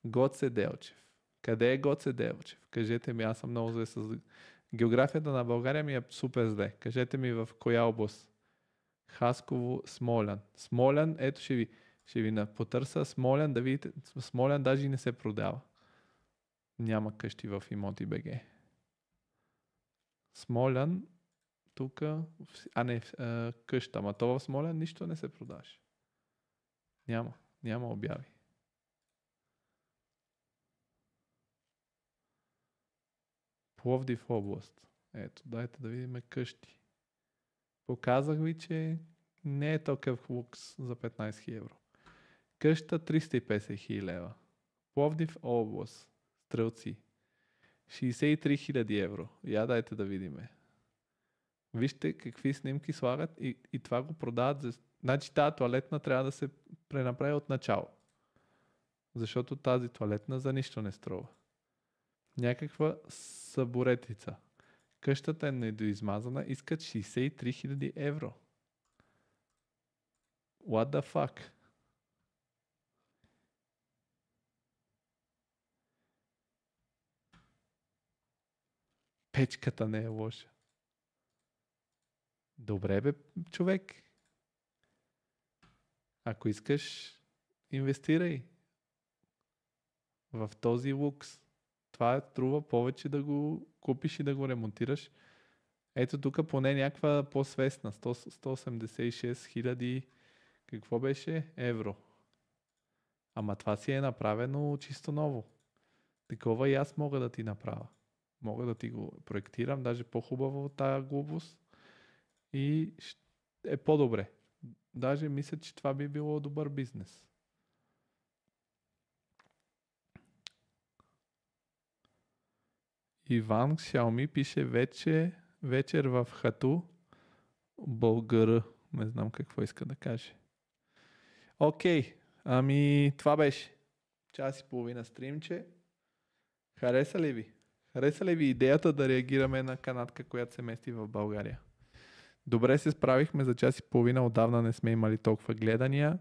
Гоце Делчев. Къде е Гоце Делчев? Кажете ми, аз съм много зле с географията на България ми е супер зле. Кажете ми в коя област? Хасково, Смолян. Смолян, ето ще ви потърся Смолян, да видите. Смолян даже и не се продава. Няма къщи в имоти БГ. Смолян тук, къща, ама то в Смолян нищо не се продаваше. Няма обяви. Пловдив област. Ето, дайте да видим къщи. Показах ви, че не е такъв лукс за 15 000 евро. Къща 350 000 лева. Пловдив област. Стрелци. 63 000 евро. Я дайте да видиме. Вижте какви снимки слагат и това го продават. Значи тази туалетна трябва да се пренаправи от начало. Защото тази туалетна за нищо не струва. Някаква съборетица. Къщата е недоизмазана. Искат 63 000 евро. What the fuck? Печката не е лоша. Добре бе, човек. Ако искаш, инвестирай в този лукс. Това струва повече да го купиш и да го ремонтираш. Ето тук поне някаква по-свестна. 186 000 какво беше? Евро. Ама това си е направено чисто ново. Такова и аз мога да ти направя. Мога да ти го проектирам, даже по-хубаво от тази глупост. И е по-добре. Даже мисля, че това би било добър бизнес. Иван Xiaomi пише вечер в хату България. Не знам какво иска да каже. Окей. Ами това беше. Час и половина стримче. Хареса ли ви? Хареса ли ви идеята да реагираме на канадка, която се мести в България? Добре се справихме за час и половина. Отдавна не сме имали толкова гледания.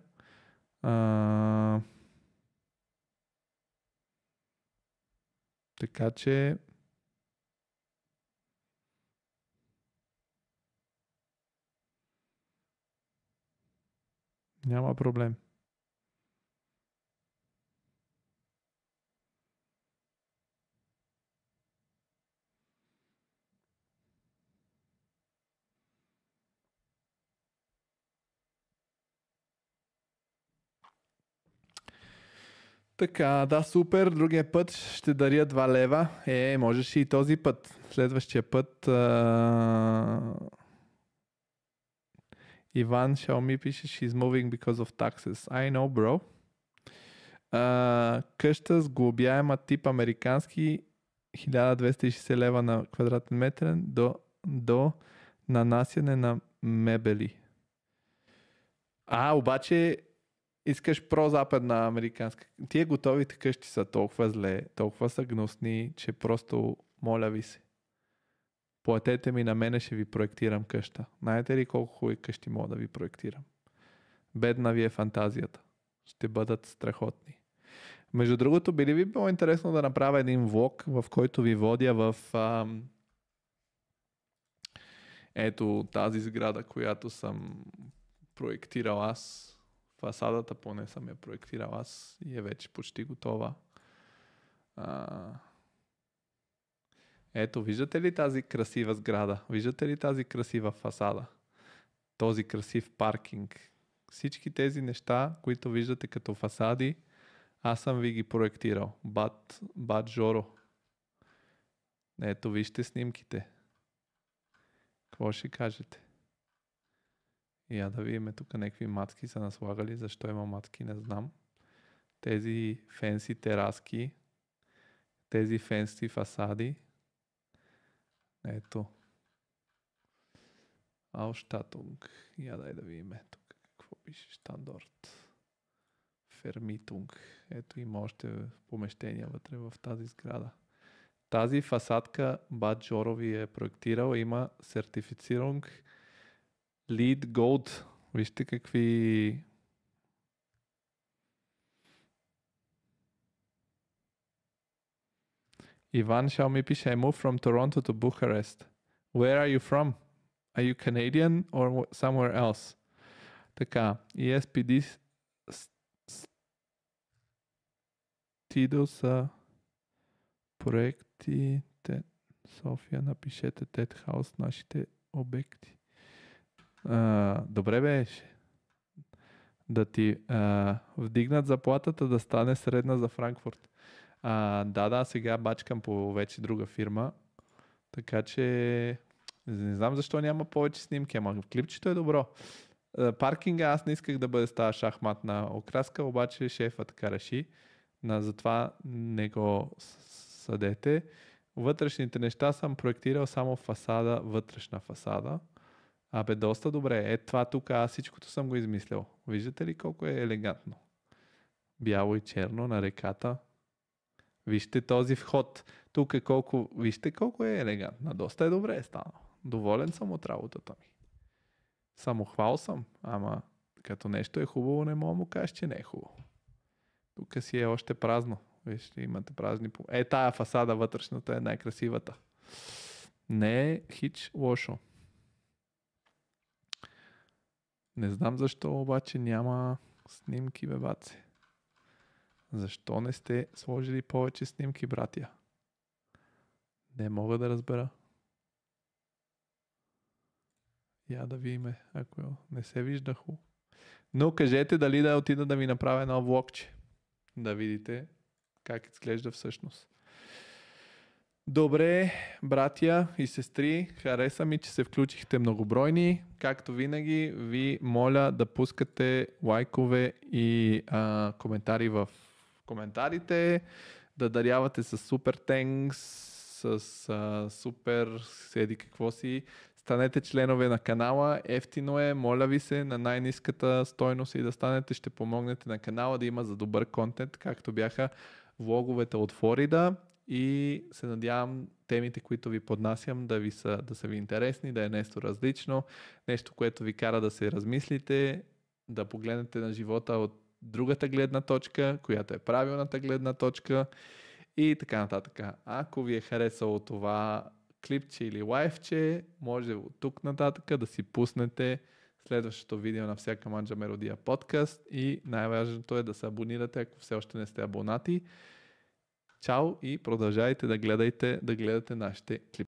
Така че няма проблем. Така, да, супер. Другия път ще даря 2 лева. Можеш и този път. Следващия път Иван Xiaomi пише she's moving because of taxes. I know, bro. Къща с глобяема тип американски 1260 лева на квадратен метър до нанасяне на мебели. Обаче искаш прозападна американска. Тия готовите къщи са толкова зле, толкова са гнусни, че просто моля ви се. Платете ми на мене, ще ви проектирам къща. Знаете ли колко хубави къщи мога да ви проектирам? Бедна ви е фантазията. Ще бъдат страхотни. Между другото, би ли ви било интересно да направя един влог, в който ви водя в ето тази сграда, която съм проектирал аз. Фасадата поне съм я проектирал аз и е вече почти готова. Ето, виждате ли тази красива сграда? Виждате ли тази красива фасада? Този красив паркинг? Всички тези неща, които виждате като фасади, аз съм ви ги проектирал. Бат Жоро. Ето, вижте снимките. Какво ще кажете? Я да видим тук някакви матки са наслагали. Защо има матки, не знам. Тези фенси тераски. Тези фенси фасади. Ето. Ausstattung. Я дай да видим тук какво пише. Стандарт. Vermietung. Ето има още помещения вътре в тази сграда. Тази фасадка Бат Жоро ви е проектирал. Има сертифицирунг Lead Gold. Вижте какви Иван Xiaomi пише I moved from Toronto to Bucharest. Where are you from? Are you Canadian or somewhere else? Така, ESPD Тидо са проекти София, напишете Тед Хаус, нашите обекти. Добре беше. Да ти вдигнат заплатата да стане средна за Франкфурт. Да, сега бачкам по вече друга фирма. Така че не знам защо няма повече снимки, ама в клипчето е добро. Паркинга аз не исках да бъде с тази шахматна окраска, обаче шефа така реши. Затова не го съдете. Вътрешните неща съм проектирал само фасада, вътрешна фасада. Доста добре. Това тук аз всичкото съм го измислял. Виждате ли колко е елегантно? Бяло и черно на реката. Вижте този вход. Тук вижте колко е елегантно. Доста е добре станал. Доволен съм от работата ми. Самохвал съм, ама като нещо е хубаво, не мога му кажеш, че не е хубаво. Тук си е още празно. Вижте, имате празни... тая фасада вътрешната е най-красивата. Не е хич лошо. Не знам защо обаче няма снимки, бебаци. Защо не сте сложили повече снимки, братя? Не мога да разбера. Я да видим, ако не се вижда хубаво. Но кажете дали да отида да ви направя едно влогче. Да видите как изглежда всъщност. Добре, братя и сестри, хареса ми, че се включихте многобройни. Както винаги, ви моля да пускате лайкове и коментари в коментарите, да дарявате с супер тенкс, с супер седи какво си. Станете членове на канала, ефтино е, моля ви се, на най-ниската стойност и да станете, ще помогнете на канала да има за добър контент, както бяха влоговете от Флорида. И се надявам темите, които ви поднасям, да са ви интересни, да е нещо различно, нещо, което ви кара да се размислите, да погледнете на живота от другата гледна точка, която е правилната гледна точка и така нататък. Ако ви е харесало това клипче или лайфче, може от тук нататък да си пуснете следващото видео на всяка манджа мелодия подкаст и най-важното е да се абонирате, ако все още не сте абонати. Чао и продължайте да гледате нашите клипчета.